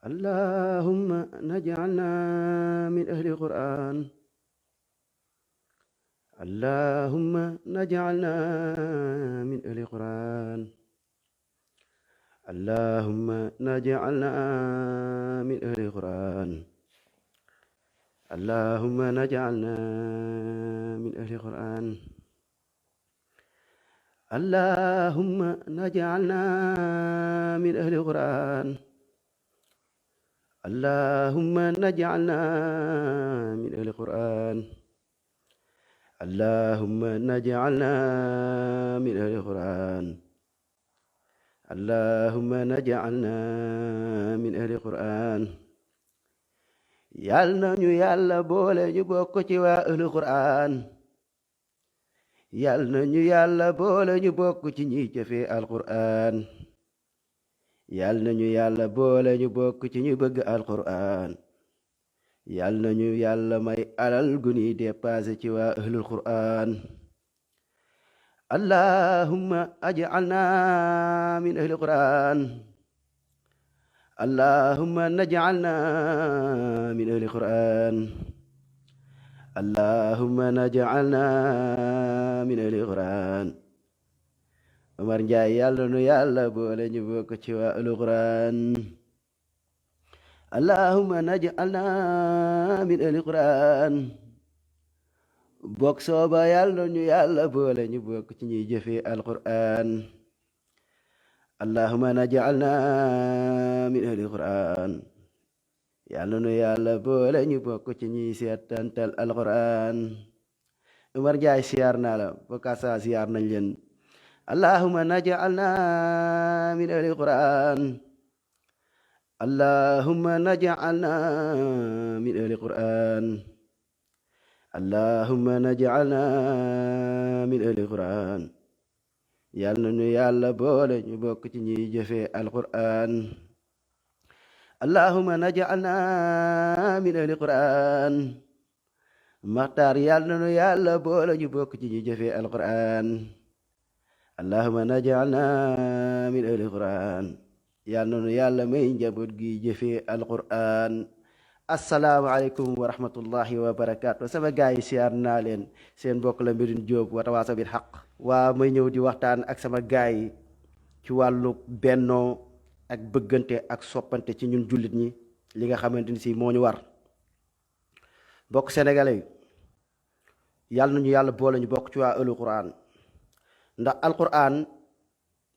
اللهم نجعلنا من أهل القرآن. اللهم نجعلنا من أهل القرآن. اللهم نجعلنا من أهل القرآن. اللهم نجعلنا من أهل القرآن. اللهم نجعلنا من أهل القرآن. اللهم نجعلنا من أهل القرآن. اللهم نجعلنا من أهل القرآن. اللهم نجعلنا من أهل القرآن. yàlla nañu yàlla boole ñu bokk ci waa ahlul qur'an. yàlla nañu yàlla boole ñu bokk ci ñiy jëfee alqur'an. yàlla nañu yàlla boole ñu bokk ci ñu bëgg alqur'an. yàlla nañu yàlla may alal gu ñuy dépassé ci waa ahlul qur'an. allahumma aj'alna min ahlil qur'an. اللهم نجعلنا من أهل القرآن. اللهم نجعلنا من أهل القرآن. Omar Njaay yàlla nu yàlla boole ñu bokk ci waa ahlul Qur'an. allahumma naj'alna min ahlil Qur'an. bokk sooba yàlla ñu yàlla boole ñu bokk ci ñuy jëfee alqur'an. allahumma naj'alna min ahlil Qur'an. yàlla nu yàlla boole ñu bokk ci ñuy seetantal alqur'an. Omar Njaay siyaar naa la bokasa siyaar nañ leen. allahumma naj'alna min ahlil Qur'an. allahumma naj'alna min ahlil Qur'an. allahumma naj'alna min ahlil Qur'an. yàlla nu yàlla boole ñu bokk ci ñuy jëfee alqur'an. allahumma naj'alna min ahli qur'an. maxtaar yàlla nu yàlla boole ñu bokk ci ñuy jëfee alqur'an. allahumma naj'alna min ahli qur'an. yàlla nu yàlla may njaboot gi jëfee alqur'an. asalaamaaleykum wa rahmatullahi wa barakaatu. sama gaay yi siyaar naa leen. seen bokk la Medoune Diop wa tawaasaw bil haqq. waa may ñëw di waxtaan ak sama gaay yi ci wàllu bennoo ak bëggante ak soppante ci ñun jullit ñi li nga xamante ni si moo ñu war. bokk sénégalais yi yàlla nañu yàlla boole ñu bokk ci waa ahlul qur'an. ndax alqur'an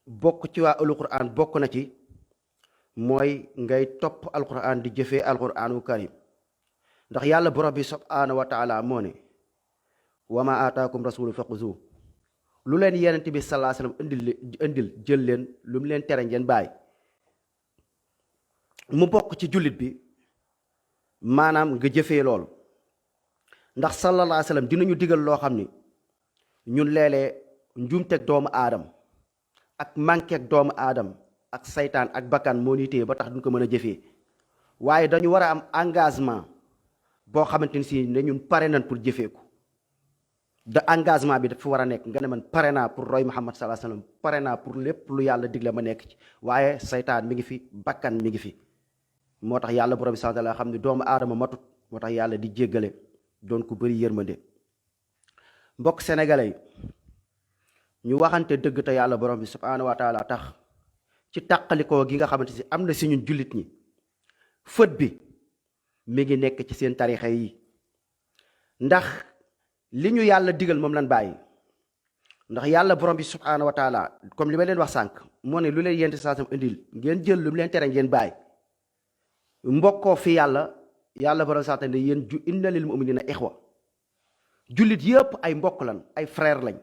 bokk ci waa ahlul qur'an bokk na ci mooy ngay topp alqur'an di jëfee alqur'anul karim. ndax yàlla borom bi subhanahu wa taala moo ne wa ma ataakum rasulu faquzu. lu leen yenent bi sallallahu alayhi wasallam indil jël leen lu mu leen tere ngeen bàyyi. mu bokk ci jullit bi maanaam nga jëfee loolu. ndax sallallahu alayhi wasallam dinañu digal loo xam ni ñun léeg-léeg njuumteeg doomu aadam ak manqueeg doomu aadam ak saytaan ak bakkan moo ñuy téye ba tax duñ ko mën a jëfee. waaye dañu war a am engagement boo xamante ni si ne ñun pare nañ pour jëfee ko. da engagement bi dafa war a nekk nga ne man pare naa pour roy Muhammad sallallahu alayhi wasallam pare naa pour lépp lu yàlla digle ma nekk ci. waaye saytaan mi ngi fi bakkan mi ngi fi. moo tax yàlla borom bi subhanahu wa ta'ala xam ne doomu aadama matut. moo tax yàlla di jéggale doon ko bëri yërmande. mbokk sénégalais yi ñu waxante dëgg te yàlla borom bi subhanahu wa ta'ala tax ci tàqalikoo gi nga xamante si am na si ñun jullit ñi. fët bi mi ngi nekk ci seen tarixa yi. ndax li ñu yàlla digal moom lan bàyyi. ndax yàlla borom bi subhanahu wa ta'ala comme li ma leen wax sànq moo ne lu leen yent saasam indil ngeen jël lu mu leen tere ngeen bàyyi. mbokkoo fi yàlla borom sax ne yéen inna lil mu'minina ixwa. jullit yëpp ay mbokk lan ay frère lañ.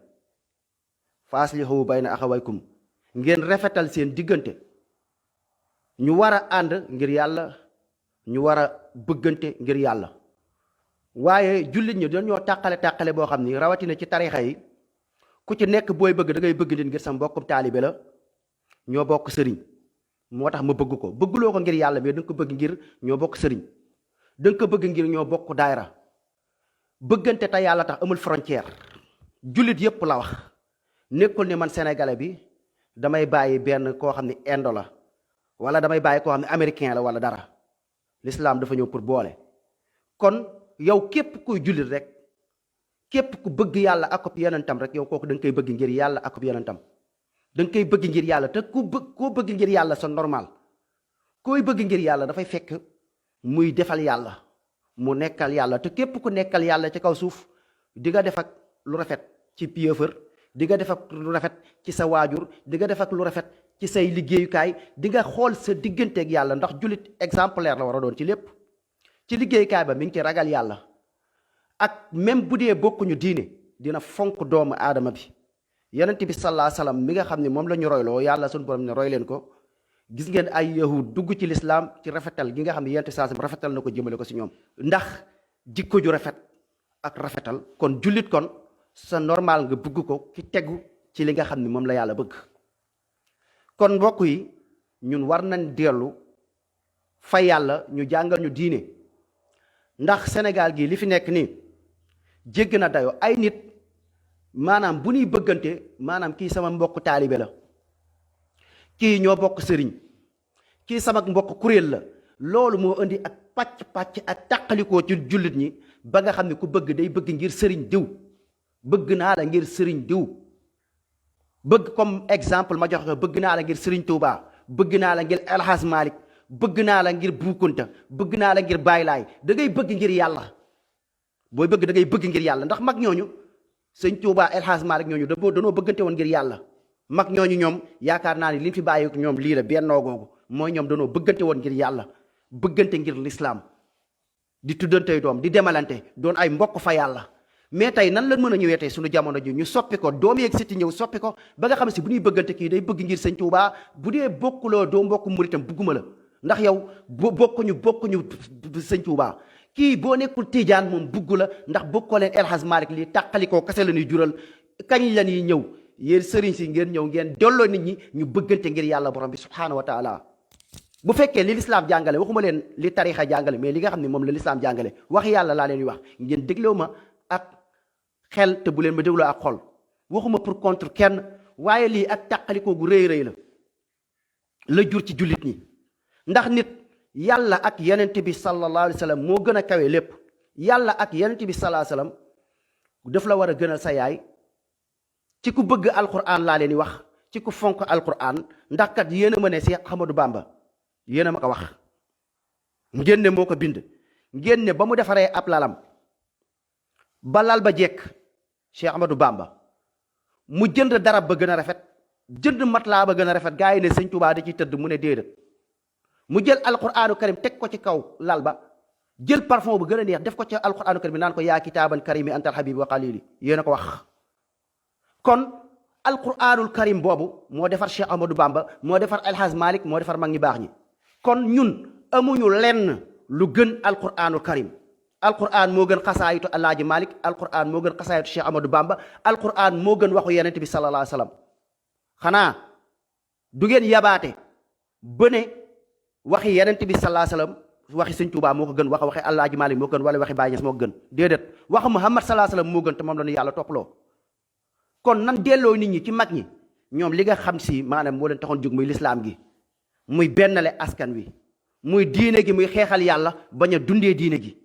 faaslihu bayna axawaykum ngeen rafetal seen diggante. ñu war a ànd ngir yàlla ñu war a bëggante ngir yàlla. waaye jullit ñi dañoo tàqale boo xam ni rawatina ci tarixa yi ku ci nekk booy bëgg da ngay bëgg nit ngir sa mbokkum taalibe la ñoo bokk sëriñ moo tax ma bëgg ko bëgguloo ko ngir yàlla mais da nga ko bëgg ngir ñoo bokk sëriñ da nga ko bëgg ngir ñoo bokk daayra. bëggante te yàlla tax amul frontière. jullit yépp la wax nekkul ne man sénégalais bi damay bàyyi benn koo xam ne indo la wala damay bàyyi koo xam ne américain la wala dara. l'islam dafa ñëw pour boole. kon yow képp kuy jullit rek képp ku bëgg yàlla akub yonentam rek yow kooku da nga koy bëgg ngir yàlla akub yonentam da nga koy bëgg ngir yàlla te koo bëgg ngir yàlla c'est normal. koy bëgg ngir yàlla dafay fekk muy defal yàlla mu nekkal yàlla te képp ku nekkal yàlla ci kaw suuf di nga def ak lu rafet ci piyeefër di nga def ak lu rafet ci sa waajur di nga def ak lu rafet ci say liggéeyukaay di nga xool sa digganteeg yàlla ndax jullit exemplaire la war a doon ci lépp. ci liggéeyukaay ba mi ngi ci ragal yàlla ak même bu dee bokkuñu diine dina fonk doomu aadama bi. yonent bi sallallahu alayhi wasallam mi nga xam ne moom la ñu royloo yàlla suñu borom ne roy leen ko. gis ngeen ay yahud dugg ci lislaam ci rafetal gi nga xam ne yonent saa rafetal na ko jëmale ko si ñoom ndax jikko ju rafet ak rafetal. kon jullit kon sa normal nga bëgg ko ki tegu ci li nga xam ne moom la yàlla bëgg. kon mbokk yi ñun war nañ dellu fa yàlla ñu jàngal ñu diine ndax Sénégal gi li fi nekk nii jégg na dayoo. ay nit maanaam bu ñuy bëggante maanaam kii sama mbokk taalibe la kii ñoo bokk sëriñ kii sama mbokk kuréel la loolu moo indi ak pàcc ak tàqalikoo ci jullit ñi ba nga xam ne ku bëgg day bëgg ngir sëriñ diw bëgg naa la ngir sëriñ diw bëgg comme exemple ma jox ko bëgg naa la ngir sëriñ Touba bëgg naa la ngir El Hadj Malick bëgg naa la ngir Boukounta bëgg naa la ngir Baye Laay da ngay bëgg ngir yàlla. booy bëgg da ngay bëgg ngir yàlla ndax mag ñooñu sëñ Touba El Hadj Malick ñooñu danoo bëggante woon ngir yàlla. mag ñooñu ñoom yaakaar naa ni li fi bàyyi ñoom lii la bennoo googu mooy ñoom danoo bëggante woon ngir yàlla bëggante ngir lislaam di tuddantey doom di demalante doon ay mbokk fa yàlla. mais tey nan la mën a ñëwee tey suñu jamono ji ñu soppi ko doom yeeg siti ñëw soppi ko ba nga xam si bu ñuy bëggante kii day bëgg ngir sëñ Touba bu dee bokkuloo doo mbokk muritam bugguma la ndax yow bokkuñu sëñ Touba. kii boo nekkul Tijaan moom bugg la ndax bokkoo leen El Hadj Malick lii tàqalikoo kase la ñuy jural kañ la ñuy ñëw yéen sëriñ si ngeen ñëw ngeen delloo nit ñi ñu bëggante ngir yàlla borom bi subhaanahu wa taala. bu fekkee li lislaam jàngale waxuma leen li tarixa jàngale mais li nga xam ne moom la lislaam jàngale wax yàlla laa leen di wax ngeen dégloo ma ak xel te bu leen ma dégloo ak xol waxuma pour contre kenn waaye lii ak tàqalikoo gu rëy la jur ci jullit ñi ndax nit yàlla ak yonent bi sallallahu alayhi wa sallam moo gën a kawe lépp. yàlla ak yonent bi sallallahu alayhi wa sallam daf la war a gënal sa yaay ci ku bëgg alquran laa leen di wax ci ku fonk alquran ndax kat yéen a ma ne Cheikh Ahmadou Bamba yéen a ma ko wax ngeen ne moo ko bind ngeen ne ba mu defaree ab lalam ba lal ba jekk Cheikh Ahmadou Bamba mu jënd darab ba gën a rafet jënd matelas ba gën a rafet gaa yi ne sëñ Touba da ciy tëdd mu ne déedéet mu jël alquranu karim teg ko ci kaw lal ba jël parfum bu gën a neex def ko ci alquranu karim naan ko yaa kitaaban karimi antal habibi wa qalili yéen a ko wax. kon alquranul karim boobu moo defar Cheikh Ahmadou Bamba moo defar El Hadj Malick moo defar mag ñi baax ñi kon ñun amuñu lenn lu gën alquranul karim. alquran moo gën xasaayitu Alaaji Malick alquran moo gën xasaayitu Cheikh Ahmadou Bamba alquran moo gën waxu yonent bi sallallahu alayhi wa sallam. xanaa du ngeen yabaate ba ne waxi yonent bi sallallahu alayhi wa sallam waxi sëñ Touba moo ko gën waxi Alaaji Malick moo gën wala waxi Baye Niass moo ko gën déedéet waxu Muhammad sallallahu alayhi wa sallam moo gën te moom la ñu yàlla topploo. kon nan delloo nit ñi ci mag ñi ñoom li nga xam si maanaam moo leen taxoon jóg muy lislaam gi muy bennale askan wi muy diine gi muy xeexal yàlla bañ a dundee diine gi.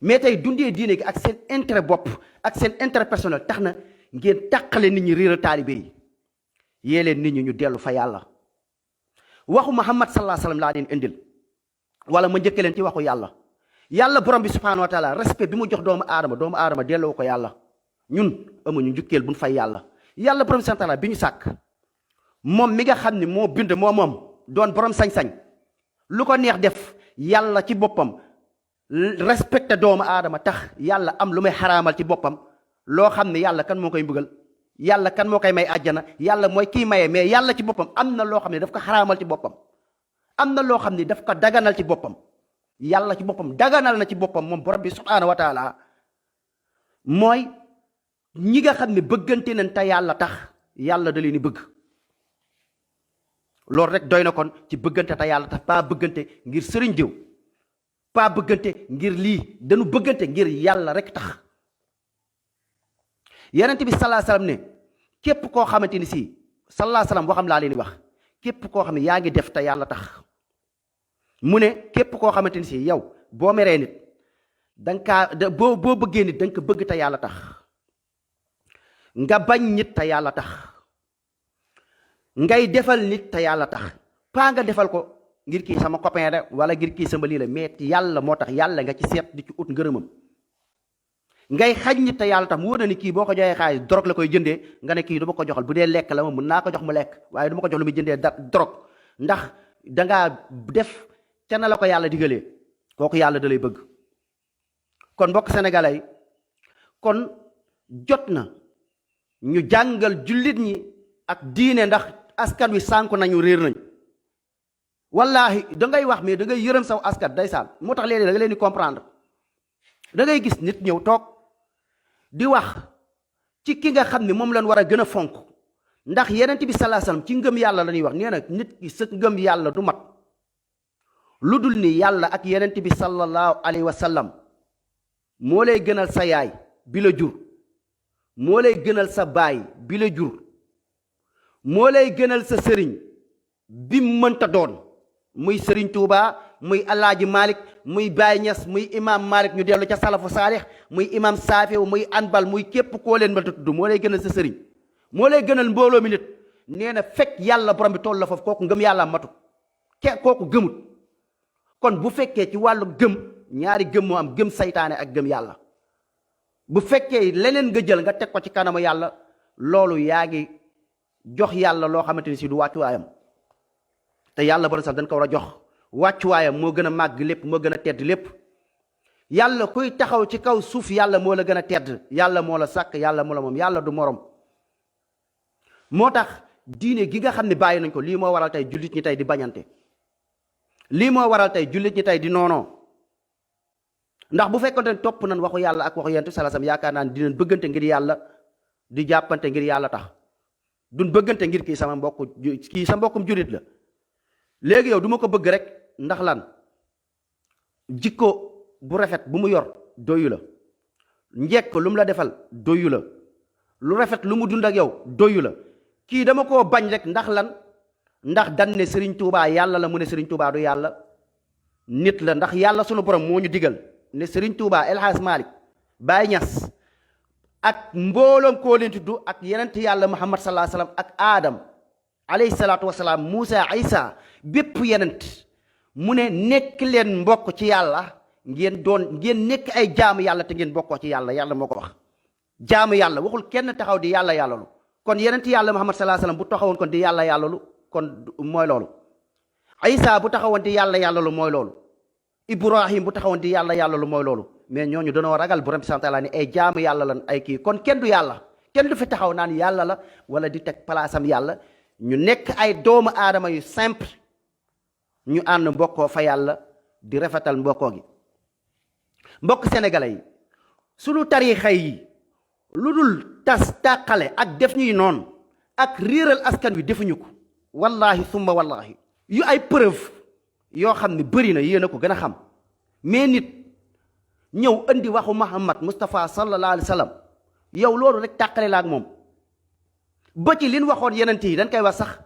mais tey dundee diine gi ak seen intérêt bopp ak seen intérêt personnel tax na ngeen tàqale nit ñi réeral taalibe yi yee leen nit ñi ñu dellu fa yàlla. waxu Muhammad sallallahu alayhi wa sallam laa leen indil wala ma njëkk leen ci waxu yàlla borom bi subhaanahu wa taala respect bi mu jox doomu aadama delloo ko yàlla. ñun amuñu njukkeel buñ fay yàlla borom subhaanahu wa taala bi ñu sàkk moom mi nga xam ne moo bind moom doon borom sañ-sañ lu ko neex def yàlla ci boppam. respecté doomu aadama tax yàlla am lu may xaraamal ci boppam loo xam ne yàlla kan moo koy mbugal yàlla kan moo koy may àjjana yàlla mooy kii maye mais yàlla ci boppam am na loo xam ne daf ko xaraamal ci boppam am na loo xam ne daf ko daganal ci boppam yàlla ci boppam daganal na ci boppam moom borom bi subhaanahu wa taala mooy ñi nga xam ne bëggante nañ te yàlla tax yàlla da leen di bëgg loolu rek doy na kon ci bëggante te yàlla tax pas bëggante ngir sëriñ diw pas bëggante ngir lii dañu bëggante ngir yàlla rek tax. yonent bi sallallahu alayhi wasallam ne képp koo xamante ni si sallallahu alayhi wasallam waxam laa leen di wax képp koo xam ne yaa ngi def te yàlla tax mu ne képp koo xamante ni si yow boo meree nit boo bëggee nit da nga ko bëgg te yàlla tax, nga bañ nit te yàlla tax, ngay defal nit te yàlla tax, paa nga defal ko ngir kii sama copain rek wala ngir kii sama lii la, mais yàlla moo tax, yàlla nga ci seet di ci ut ngërëmam. ngay xañ nit te yàlla tax mu wóor na ni kii boo ko joxee xaalis drogue la koy jëndee, nga ne kii du ma ko joxal, bu dee lekk la ma mën naa ko jox mu lekk, waaye du ma ko jox lu muy jëndee drogue, ndax dangaa def ca na la ko yàlla digalee, kooku yàlla da lay bëgg. kon mbokk sénégalais yi, kon jot na ñu jàngal jullit ñi ak diine, ndax askan wi sànku nañu, réer nañ. wallahi da ngay wax mais da ngay yërëm saw askan ndeysaan. moo tax léegi da nga leen di comprendre. da ngay gis nit ñëw toog di wax ci ki nga xam ne moom lañ war a gën a fonk, ndax yenent bi sallallahu alayhi wasallam ci ngëm yàlla la ñuy wax, nee na nit ki sa ngëm yàlla du mat lu dul ni yàlla ak yenent bi sallallahu alayhi wasallam moo lay gënal sa yaay bi la jur, moo lay gënal sa baay bi la jur, moo lay gënal sa sëriñ bi mënta doon, muy sëriñ Tuuba, muy Alaaji Malik, muy Baay Ñas, muy imam Malik, ñu dellu ca salafu saalix, muy imam Saafiw, muy Anbal, muy képp koo leen mënta tudd, moo lay gënal sa sëriñ, moo lay gënal mbooloo mi nit. nee na fekk yàlla borom bi toll la foofu, kooku ngëm yàlla matut, kooku gëmut. kon bu fekkee ci wàllu gëm, ñaari gëm moo am, gëm saytaane ak gëm yàlla. bu fekkee leneen nga jël nga teg ko ci kanamu yàlla, loolu yaa ngi jox yàlla loo xamante ni si du wàccuwaayam, te yàlla borom sax dañ ko war a jox wàccuwaayam, moo gën a màgg lépp, moo gën a tedd lépp. yàlla kuy taxaw ci kaw suuf yàlla moo la gën a tedd, yàlla moo la sàkk, yàlla moo la moom, yàlla du morom. moo tax diine gi nga xam ne bàyyi nañ ko, lii moo waral tey jullit ñi tey di bañante, lii moo waral tey jullit ñi tey di noonoo. ndax bu fekkonte ne topp nañ waxu yàlla ak waxu yonent sallallahu alayhi wasallam, yaakaar naa ne dinañ bëggante ngir yàlla, di jàppante ngir yàlla tax, duñ bëggante ngir kii sama mbokk, kii sa mbokkum jullit la. léegi yow du ma ko bëgg rek ndax lan? jikko bu rafet bu mu yor doyu la, njekk lu mu la defal doyu la, lu rafet lu mu dund ak yow doyu la. kii dama koo bañ rek ndax lan? ndax dan ne Serigne Touba yàlla la, mu ne Serigne Touba du yàlla, nit la. ndax yàlla sunu borom moo ñu digal ne Serigne Touba, El Hadj Malick, Baye Niass ak mbooloom koo leen tudd, ak yenent yàlla Muhammad sallallahu alayhi wasallam, ak Adam alayhi salaatu wasalaam, Moussa, Isa, bépp yenent mu ne nekk leen mbokk ci yàlla, ngeen nekk ay jaamu yàlla te ngeen bokkoo ci yàlla. yàlla moo ko wax, jaamu yàlla, waxul kenn taxaw di yàlla yàllalu. kon yenent yàlla Muhammad sallallahu alayhi wasallam bu taxawoon kon di yàlla yàllalu, kon mooy loolu. Isa bu taxawoon di yàlla yàllalu, mooy loolu. Ibrahim bu taxawoon di yàlla yàllalu, mooy loolu. mais ñooñu dañoo ragal borom bi subhanahu wa ta'ala ni ay jaamu yàlla lan, ay kii. kon kenn du yàlla, kenn du fi taxaw naan yàlla la wala di teg palaasam yàlla. ñu nekk ay doomu aadama yu simple, ñu ànd mbokkoo fa yàlla, di rafetal mbokkoo gi. mbokk sénégalais yi, sunu tariixa yi lu dul tas tàqale ak def ñuy noon ak réeral askan wi defuñu ko. wallahi summa wallahi yu ay preuve yoo xam ne bëri na, yéen a ko gën a xam. mais nit ñëw andi waxu Muhammad Mustafa sallallahu alayhi wa sallam, yow loolu rek tàqale la ak moom. ba ci liñ waxoon yenent yi dañ koy wax sax,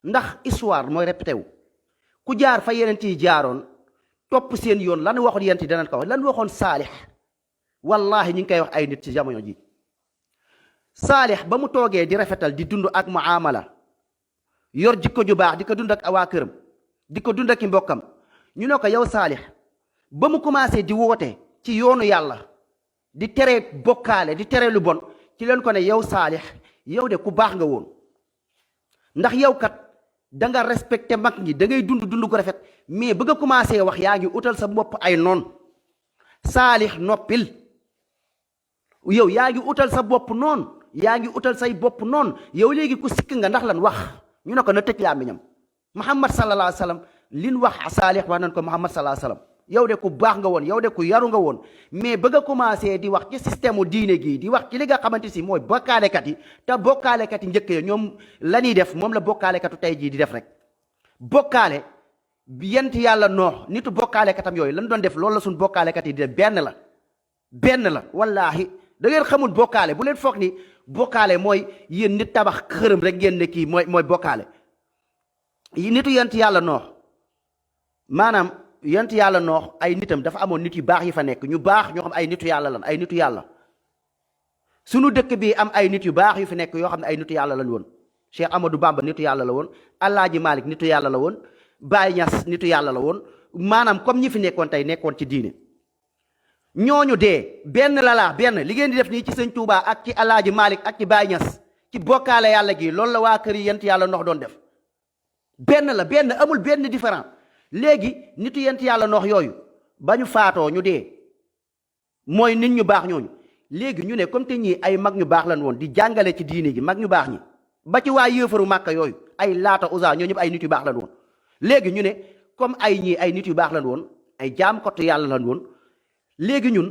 ndax histoire mooy répété wu. ku jaar fa yenent yi jaaroon topp seen yoon, lan waxoon yenent yi danañ ko wax. lan waxoon Saalix, wallahi ñu ngi koy wax ay nit ci jamono ji. Saalix ba mu toogee di rafetal, di dund ak muamala, yor jikko ju baax, di ko dund ak waa këram, di ko dund ak i mbokkam. ñu ne ko yow Saalix, ba mu commencé di woote ci yoonu yàlla, di tere bokkaale, di tere lu bon, ci leen ko ne yow Saalix, yow de ku baax nga woon, ndax yow kat da nga respecté mag ñi, da ngay dund gu rafet, mais bëgg a commencé wax yaa ngi utal sa bopp ay noon. Saalix noppil, yow yaa ngi utal sa bopp noon, yaa ngi utal say bopp noon. yow léegi ku sikk nga ndax lan wax. ñu ne ko na tëj làmmiñam. Muhammad sallallahu alayhi wa sallam liñ wax Saalix wax nañ ko Muhammad sallallahu alayhi wa sallam, yow de ku baax nga woon, yow de ku yaru nga woon, mais bëgg a commencé di wax ci système u diine gii, di wax ci li nga xamante si mooy bokkaalekat yi. te bokkaalekat yi njëkk ya ñoom la ñuy def moom la bokkaalekatu tey jii di def rek. bokkaale yent yàlla noox, nitu bokkaalekatam yooyu lan doon def, loolu la suñ bokkaalekat yi di def. benn la wallaahi. da ngeen xamul bokkaale, bu leen foog ni bokkaale mooy yéen nit tabax xërëm rek ngeen ne kii mooy bokkaale. nitu yent yàlla noox maanaam yent yàlla noox ay nitam dafa amoon nit yu baax yi fa nekk ñu baax ñoo xam ay nitu yàlla lan ay nitu yàlla sunu dëkk bi am ay nit yu baax yu fi nekk yoo xam ne ay nitu yàlla lañ woon. Cheikh Amadou Bamba nitu yàlla la woon Alaaji Malik nitu yàlla la woon Baye Niass nitu yàlla la woon maanaam comme ñi fi nekkoon tey nekkoon ci diine ñooñu dee benn la laa benn li ngeen di def nii ci sëñ Touba ak ci Alaaji Malik ak ci Baye Niass ci bokkaale yàlla gi loolu la waa kër yi yent yàlla noox doon def benn la benn amul benn différent léegi nitu yent yàlla noox yooyu ba ñu faatoo ñu dee mooy nit ñu baax ñooñu léegi ñu ne comme te ñii ay mag ñu baax lañ woon di jàngale ci diine gi mag ñu baax ñi ba ci waa yéefaru màkka yooyu ay laata usa ñoo ñëpp ay nit yu baax lañ woon léegi ñu ne comme ay ñii ay nit yu baax lañ woon ay jaam kottu yàlla lañ woon léegi ñun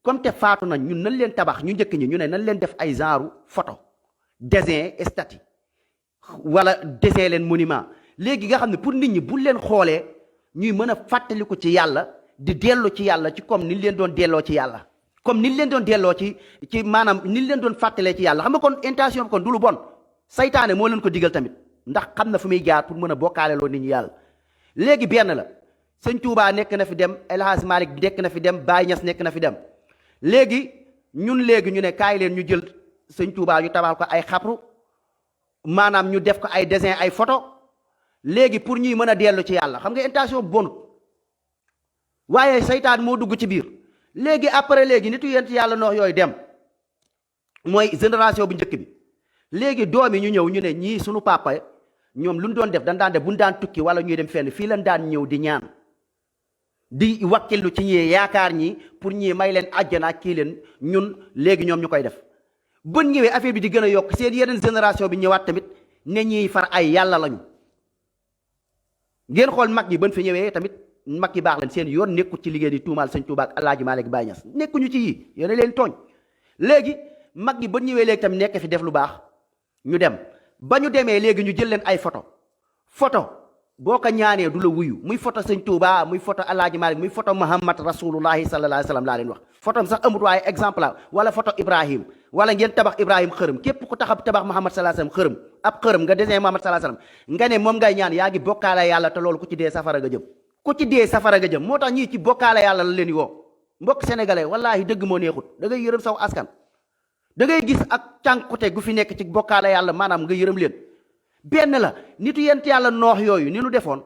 comme te faatu nañ ñun nañ leen tabax ñu njëkk ñi ñu ne nañ leen def ay genre photo dessin statue wala dessin leen monument léegi nga xam ne pour nit ñi bu leen xoolee ñuy mën a fàttaliku ci yàlla di dellu ci yàlla ci comme ni leen doon delloo ci yàlla comme ni leen doon delloo ci maanaam ni leen doon fàttalee ci yàlla xam nga kon intention bi kon du lu bon saytaane moo leen ko digal tamit ndax xam na fu muy jaar pour mën a bokkaale loo nit ñi yàlla léegi benn la sëñ Touba nekk na fi dem El Hadj Malick nekk na fi dem Baye Niass nekk na fi dem léegi ñun léegi ñu ne kaay leen ñu jël sëñ Touba ñu tabax ko ay xabru maanaam ñu def ko ay dessin ay photo léegi pour ñuy mën a dellu ci yàlla xam nga intention bonut waaye saytaan moo dugg ci biir léegi après léegi nitu yent yàlla noox yooyu dem mooy génération bu njëkk bi léegi doom yi ñu ñëw ñu ne ñii suñu papa ñoom lu ñu doon def dañ daan def bu ñu daan tukki wala ñuy dem fenn fii lañ daan ñëw di ñaan di wakkilu ci ñii yaakaar ñi pour ñii may leen àjjana kii leen ñun léegi ñoom ñu koy def bën ñëwee affaire bi di gën a yokk seen yeneen génération bi ñëwaat tamit ne ñiy far ay yàlla lañu ngeen xool mag ñi bën fi ñëwee tamit mag yi baax leen seen yoon nekkul ci liggéey di tuumaal sëñ Tuubaa ak Alaaji Maalik Baay Ñas nekkuñu ci yii yéen leen tooñ léegi mag ñi bën ñëwee léegi tamit nekk fi def lu baax ñu dem ba ñu demee léegi ñu jël leen ay photo boo ko ñaanee du la wuyu muy photo sëñ Touba muy photo Alaaji Malik muy photo Muhammad rasulullahi sallallahu alayhi wa sallam laa leen wax photo sax amut waaye exemple la wala photo Ibrahim wala ngeen tabax Ibrahim xërëm képp ku taxab tabax Muhammad sallallahu alayhi wa sallam xërëm ab xërëm nga dessin Muhammad sallallahu alayhi wa sallam nga ne moom ngay ñaan yaa ngi bokkaale yàlla te loolu ku ci dee safara nga jëm ku ci dee safara nga jëm moo tax ñii ci bokkaale yàlla la leen di woo mbokk sénégalais wallahi dëgg moo neexut da ngay yërëm saw askan da ngay gis ak cànkute gu fi nekk ci bokkaale yàlla maanaam nga yërëm leen benn la nitu yent yàlla noox yooyu ni nu defoon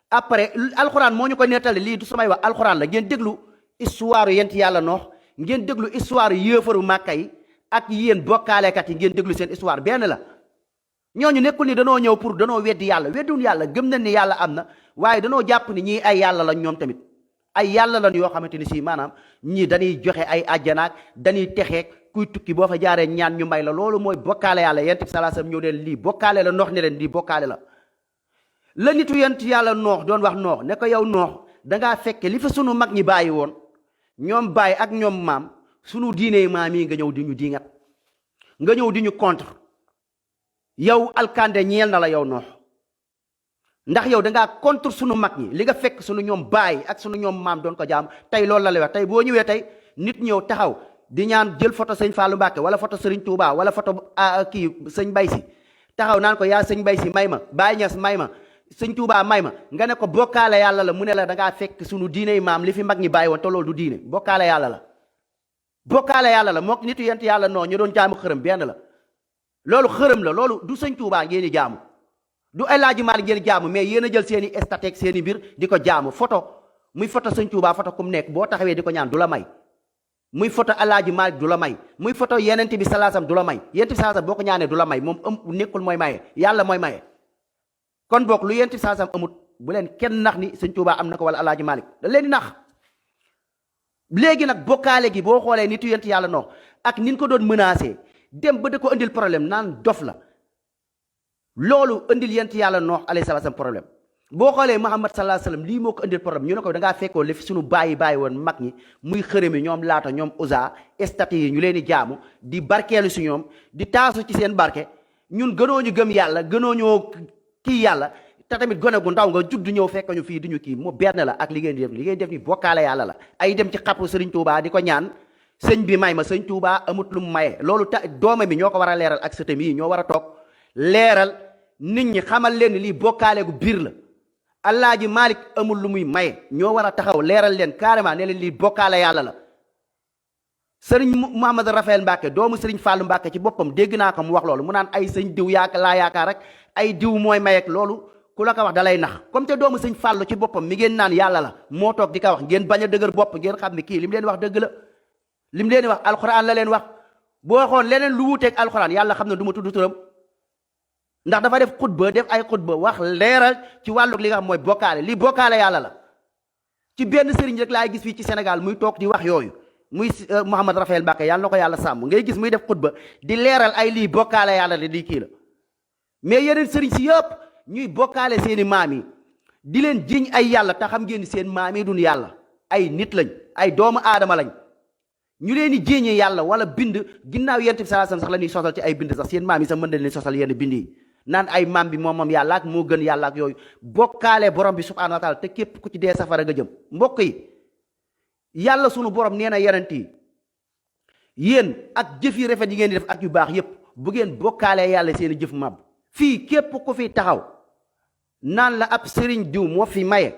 après alxuraan moo ñu ko nettali lii du samay wax alxuraan la ngeen déglu histoire yent yàlla noox ngeen déglu histoire yéefaru màkka yi ak yéen bokkaalekat yi ngeen déglu seen histoire benn la ñooñu nekkul ni danoo ñëw pour danoo weddi yàlla wedduñ yàlla gëm nañ ni yàlla am na waaye danoo jàpp ni ñii ay yàlla lañ ñoom tamit ay yàlla lañ yoo xamante ni si maanaam ñii dañuy joxe ay àjjanaak dañuy texeek kuy tukki boo fa jaaree ñaan ñu may la loolu mooy bokkaale yàlla yent bi sallallahu alayhi wasallam ñëw leen lii bokkaale la noox ne leen lii bokkaale la nitu yent yàlla noox doon wax noox ne ko yow noox dangaa fekke li fa sunu mag ñi bàyyi woon ñoom bàyyi ak ñoom maam sunu diine maam yi nga ñëw di ñu diingat nga ñëw di ñu contre yow alkande ñeel na la yow noox ndax yow dangaa contre sunu mag ñi li nga fekk sunu ñoom bàyyi ak sunu ñoom maam doon ko jaam tey loolu la lay wax tey boo ñëwee tey nit ñëw taxaw di ñaan jël photo sëñ Fallou Mbacke wala photo Serigne Touba wala photo kii sëñ Bay si taxaw naan ko yaa sëñ Bay si may ma Baye Niass may ma sëñ Touba may ma nga ne ko bokkaale yàlla la mu ne la dangaa fekk sunu diiney maam li fi mag ñi bàyyi woon te loolu du diine bokkaale yàlla la bokkaale yàlla la mook nitu yent yàlla noo ñu doon jaamu xërëm benn la loolu xërëm la loolu du sëñ Touba ngeen di jaamu du El Hadji Malick ngeen jaamu mais yéen a jël seen i statut seen i mbir di ko jaamu photo muy photo sëñ Touba photo kum nekk boo taxawee di ko ñaan du la may muy photo Alaaji Maalik du la may muy photo yenent bi salaasam du la may yenent bi salaasam boo ko ñaanee du la may moom nekkul mooy maye yàlla mooy maye kon boog lu yenent bi salaasam amut bu leen kenn nax ni sëñ Tuubaa am na ko wala Alaaji Maalik da leen di nax léegi nag bokkaale gi boo xoolee nitu yent yàlla noox ak nin ko doon menacé dem ba da ko indil problème naan dof la loolu indil yent yàlla noox alayhi salaam problème boo xoolee Muhammad sallallahu alayhi wasallam lii moo ko indil problème ñu ne ko dangaa fekkoo li fi suñu bàyyi woon mag ñi muy xërëmi ñoom laata ñoom usa stati yi ñu leen di jaamu di barkeelu si ñoom di taasu ci seen barke ñun gënoo ñu gëm yàlla gënoo ñoo kii yàlla te tamit gone gu ndaw nga judd ñëw fekk ñu fii di ñu kii moo benn la ak li ngeen def ni bokkaale yàlla la ay dem ci xapru Sëriñ Tuubaa di ko ñaan sëñ bi may ma sëñ Tuubaa amut lu mu maye loolu ta dooma bi ñoo ko war a leeral ak sëtam yi ñoo war a toog leeral nit ñi xamal leen lii bokkaale gu biir la Alaaji Malik amul lu muy maye ñoo war a taxaw leeral leen carrément ne leen lii bokkaale yàlla la. sëriñ Mouhamadou Raphaël Mbacke doomu sëriñ Fallou Mbacke ci boppam dégg naa ko mu wax loolu mu naan ay sëñ diw laa yaakaar rek ay diw mooy mayeeg loolu ku la ko wax dalay nax comme te doomu sëñ Fallou ci boppam mi ngeen naan yàlla la moo toog di ko wax ngeen bañ a dëgër bopp ngeen xam ne kii li mu leen wax dëgg la. li mu leen wax alxuraan la leen wax boo waxoon leneen lu wuuteeg alxuraan yàlla xam ne du ma tudd turam ndax dafa def xutba def ay xutba wax leeral ci wàllug li nga xam mooy bokkaale lii bokkaale yàlla la. ci benn sëriñ rek laay gis fii ci Sénégal muy toog di wax yooyu muy Mouhamadou Raphaël Mbacke yàlla na ko yàlla sàmm ngay gis muy def xutba di leeral ay lii bokkaale yàlla la lii kii la. mais yeneen sëriñ si yëpp ñuy bokkaale seeni maam yi di leen jiñ ay yàlla te xam ngeen ni seen maam yi duñ yàlla ay nit lañ ay doomu aadama lañ. ñu leen di jéñee yàlla wala bind ginnaaw yonent bi sallallahu alayhi wasallam sax la ñuy sosal ci ay bind sax seen maam yi sax mën na leen sosal yenn bind yi naan ay maam bi moom yàlla ak moo gën yàlla ak yooyu bokkaale borom bi subhanahu wa taala te képp ku ci dee safara nga jëm. mbokk yi yàlla sunu borom nee na yonent yi yéen ak jëf yi rafet yi ngeen di def ak yu baax yépp bu ngeen bokkaalee yàlla seen i jëf màbb. fii képp ku fi taxaw naan la ab sëriñ diw moo fi maye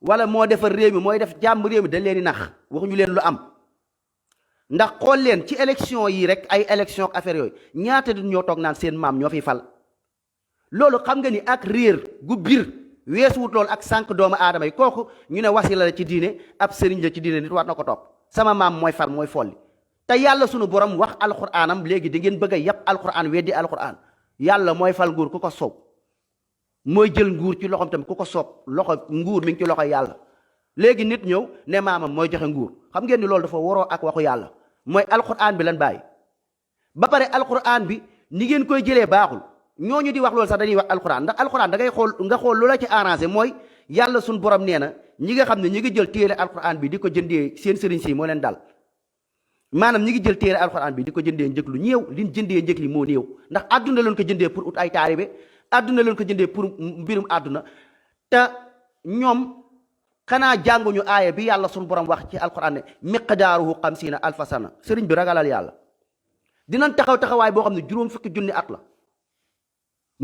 wala moo defar réew mi mooy def jàmm réew mi dañ leen di nax waxuñu leen lu am. ndax xool leen ci élection yi rek ay élection ak affaire yooyu ñaata du ñoo toog naan seen maam ñoo fi fal loolu xam nga ni ak réer gu biir weesuwut loolu ak sànq doomu aadama yi kooku ñu ne wasila la ci diine ab sëriñ la ci diine nit war na ko topp sama maam mooy fal mooy folli. te yàlla sunu borom wax alxuraanam léegi di ngeen bëgg a yàpp alxuraan weddi alxuraan yàlla mooy fal nguur ku ko soob mooy jël nguur ci loxoom tamit ku ko soob loxo nguur mi ngi ci loxo yàlla léegi nit ñëw ne maamam mooy joxe nguur xam ngeen ni loolu dafa waroo ak waxu yàlla. mooy alquran bi lan bàyyi ba pare alquran bi ni ngeen koy jëlee baaxul ñooñu di wax loolu sax dañuy wax alquran ndax alquran da ngay xool nga xool lu la ci arrangé mooy yàlla suñ borom nee na ñi nga xam ne ñi ngi jël téere alquran bi di ko jëndee seen sëriñ si moo leen dal maanaam ñi ngi jël téere alquran bi di ko jëndee njëg lu ñëw liñ jëndee njëg li moo néew ndax àdduna leen ko jëndee pour ut ay taalibe àdduna leen ko jëndee pour mbirum àdduna te ñoom xanaa jànguñu aaya bi yàlla suñu borom wax ci alquran ne miqdaaruhu 50 alfa sana sëriñ bi ragalal yàlla dinañ taxawaay boo xam ne juróom fukki junni at la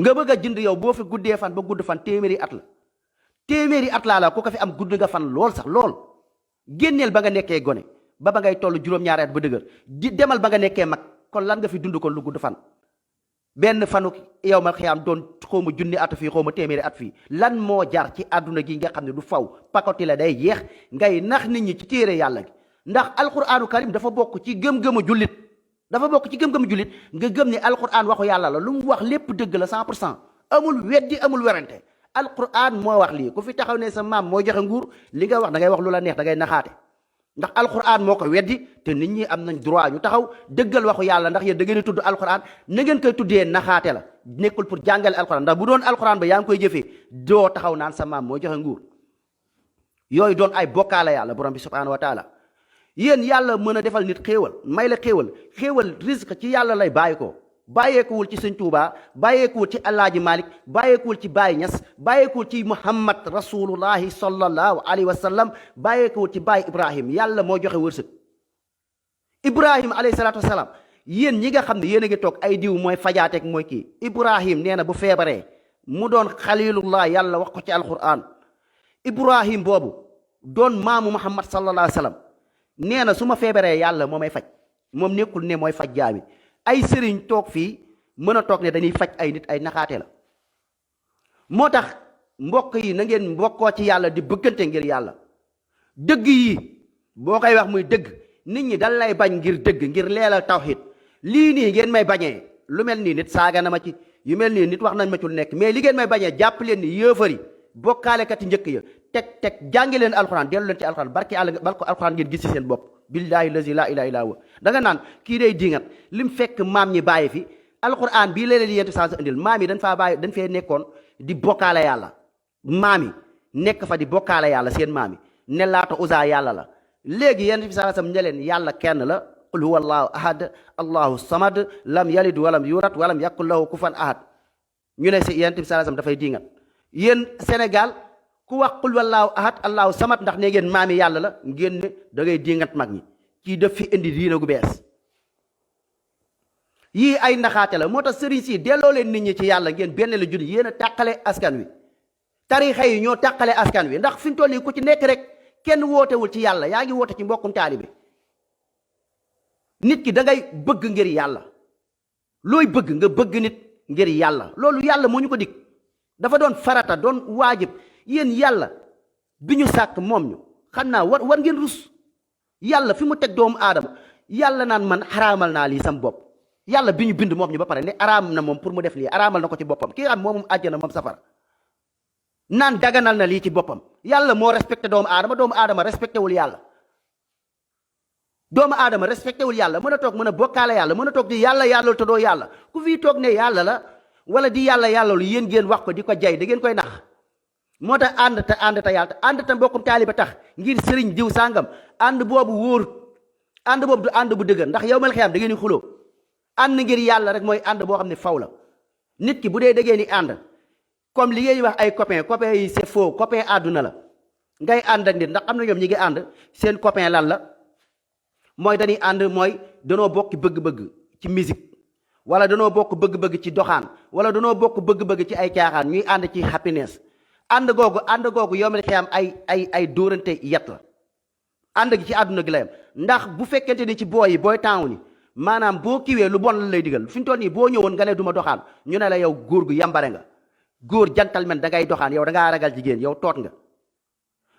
nga bëgg a jënd yow boo fi guddee fan ba gudd fan téeméeri at la téeméeri at laa la ku ko fi am gudd nga fan lool sax lool génneel ba nga nekkee gone ba ngay toll juróom-ñaari at ba dëgër di demal ba nga nekkee mag kon lan nga fi dund kon lu gudd fan benn fanu yow ma xiyaam doon xawma junni at fii xawma téeméeri at fii lan moo jar ci àdduna gi nga xam ne du faw pakoti la day jeex ngay nax nit ñi ci téere yàlla gi ndax alquranu karim dafa bokk ci gëm-gëmu jullit nga gëm ni alquran waxu yàlla la lu mu wax lépp dëgg la 100% amul weddi amul werante alquran moo wax lii ku fi taxaw ne sa maam mooy joxe nguur li nga wax da ngay wax lu la neex da ngay naxaate ndax alquran moo ko weddi te nit ñi am nañ droit ñu taxaw dëggal waxu yàlla ndax yéen da ngeen di tudd alquran na ngeen koy tuddee naxaate la nekkul pour jàngale alquran ndax bu doon alquran ba yaa ngi koy jëfee doo taxaw naan sa maam mooy joxe nguur yooyu doon ay bokkaale yàlla borom bi subhanahu wa taala yéen yàlla mën a defal nit xéewal may la xéewal risque ci yàlla lay bàyyi ko bàyyeekuwul ci sëñ Tuubaa bàyyeekuwul ci Alaaji Malik bàyyeekuwul ci Baay Ñas bàyyeekuwul ci Muhammad rasulullahi sallallahu alayhi wa sallam bàyyeekuwul ci Baay Ibrahim yàlla moo joxe wërsëg Ibrahim alayhi salaatu wasalaam yéen ñi nga xam ne yéen a ngi toog ay diw mooy fajaateeg mooy kii Ibrahim nee na bu feebaree mu doon xalilullah yàlla wax ko ci alquran Ibrahim boobu doon maamu Muhammad sallallahu alayhi wa sallam nee na su ma feebaree yàlla moo may faj moom nekkul ne mooy faj jaami ay sëriñ toog fii mën a toog ne dañuy faj ay nit ay naxaate la moo tax mbokk yi na ngeen mbokkoo ci yàlla di bëggante ngir yàlla dëgg yi boo koy wax muy dëgg nit ñi dal lay bañ ngir dëgg ngir leelal tawhid lii nii ngeen may bañee lu mel nii nit saaga na ma ci yu mel nii nit wax nañ ma ci lu nekk mais li ngeen may bañee jàpp leen ni yéefari bokkaalekat yi njëkk ya teg jàngi leen alxuraan dellu leen ci alxuraan barki alxuraan ngeen gis ci seen bopp billahi lazi la ilaha illa huwa da nga naan kii day dingat lim fekk maam ñi bàyyi fi alxuraan bii leen yentu saa sa indil maam yi dañ fee nekkoon di bokkaale yàlla maam yi nekk fa di bokkaale yàlla seen maam yi ne laata usa yàlla la léegi yentu saa sam ne leen yàlla kenn la qul huwa allahu ahad allahu samad lam yalid walam yurat walam yakul lahu kufan ahad ñu ne si yentu saa sam dafay dingat yéen Sénégal ku wax qul wallaahu ahad allahu samad ndax ne ngeen maami yàlla la ngeen ne da ngay dingat mag ñi kii def fi indi diina gu bees yii ay naxaate la moo tax sëriñ si delloo leen nit ñi ci yàlla ngeen benn la julli yéen a tàqale askan wi tarixa yi ñoo tàqale askan wi ndax fi mu toll nii ku ci nekk rek kenn wootewul ci yàlla yaa ngi woote ci mbokkum taalibe nit ki da ngay bëgg ngir yàlla looy bëgg nga bëgg nit ngir yàlla loolu yàlla moo ñu ko dig dafa doon farata doon waajib yéen yàlla bi ñu sàkk moom ñu xam naa war ngeen rus yàlla fi mu teg doomu aadama yàlla naan man xaraamal naa lii sam bopp yàlla bi ñu bind moom ñu ba pare ne araam na moom pour mu def lii araamal na ko ci boppam kii xam moom àjjana moom safara naan daganal na lii ci boppam yàlla moo respecté doomu aadama respecté wul yàlla doomu aadama respecté wul yàlla mën a toog mën a bokkaale yàlla mën a toog di yàlla yàlla te doo yàlla ku fii toog ne yàlla la wala di yàlla lu yéen ngeen wax ko di ko jay da ngeen koy nax moo tax ànd te yàlla te ànd te mbokkum taaliba tax ngir sëriñ diw sàngam ànd boobu wóorut ànd boobu du ànd bu dëgër ndax yow mal xiyaam da ngeen di xuloo ànd ngir yàlla rek mooy ànd boo xam ne faw la nit ki bu dee da ngeen di ànd comme li ngeen wax ay copain yi c'est faux copain àdduna la ngay ànd ak nit ndax am na ñoom ñi ngi ànd seen copain lan la mooy dañuy ànd mooy danoo bokk bëgg-bëgg ci musique wala danoo bokk bëgg-bëgg ci doxaan wala danoo bokk bëgg-bëgg ci ay caaxaan ñuy ànd ci happiness ànd googu yow mal xiyaam ay dóorante yet la ànd gi ci àdduna gi la yam ndax bu fekkente ni ci booy taawu ni maanaam boo kiwee lu bon la lay digal fi mu toll nii boo ñëwoon nga ne du ma doxaan ñu ne la yow góor gu yambare nga góor gentleman da ngay doxaan yow da ngaa ragal jigéen yow toot nga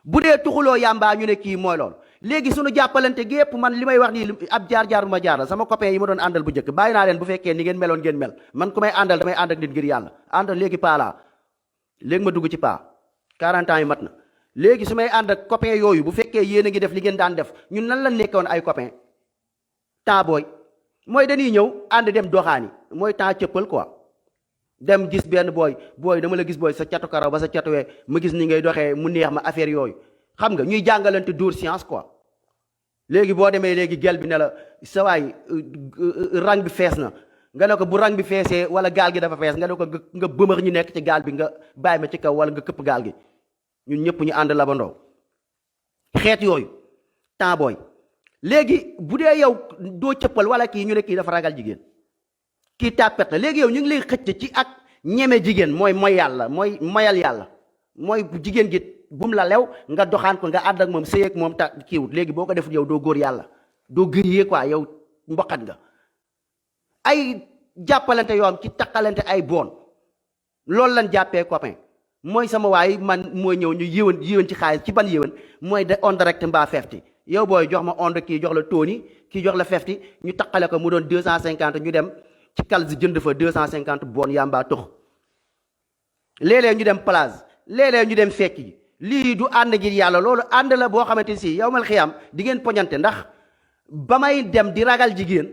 bu dee tuxuloo yàmbaa ñu ne kii mooy loolu léegi suñu jàppalante gépp man li may wax nii ab jaar bu ma jaar la sama copain yi ma doon àndal bu njëkk bàyyi naa leen bu fekkee ni ngeen meloon ngeen mel man ku may àndal damay ànd ak nit ngir yàlla àndal léegi paa laa léegi ma dugg ci paa 40 ans yi mat na léegi su may ànd ak copain yooyu bu fekkee yéen a ngi def li ngeen daan def ñun nan la nekkoon ay copain temps booy mooy dañuy ñëw ànd dem doxaani mooy temps cëppal quoi dem gis benn booy dama la gis booy sa catu karaw ba sa catu wee ma gis ni ngay doxee mu neex ma affaire yooyu xam nga ñuy jàngalante dóor science quoi léegi boo demee léegi gel bi ne la sa waay rang bi fees na nga ne ko bu rang bi feesee wala gaal gi dafa fees nga ne ko nga bëmër ñu nekk ci gaal bi nga bàyyi ma ci kaw wala nga këpp gaal gi ñun ñëpp ñu ànd la ba ndoo xeet yooyu temps booy léegi bu dee yow doo cëppal wala kii ñu ne kii dafa ragal jigéen kii tàppet na léegi yow ñu ngi lay xëcc ci ak ñeme jigéen mooy yàlla mooy moyal yàlla mooy jigéen gi bum la lew nga doxaan ko nga ànd ak moom sëy ak moom ta kiiwut léegi boo ko defut yow doo góor yàlla doo gëriyee quoi yow mboqat nga ay jàppalante yoom ci taqalante ay boon loolu lañ jàppee copain mooy sama waay man mooy ñëw ñu yéwén ci xaalis ci ban yéwén mooy de on direct mbaa fefti yow booy jox ma onde kii jox la tóoni kii jox la fefti ñu taqale ko mu doon 250 ñu dem ci kal si jënd fa 250 bon yàmbaa tux léeg-léeg ñu dem plage léeg-léeg ñu dem fekk ji lii du ànd ngir yàlla loolu ànd la boo xamante si yow mal xiyam di ngeen poñante ndax ba may dem di ragal jigéen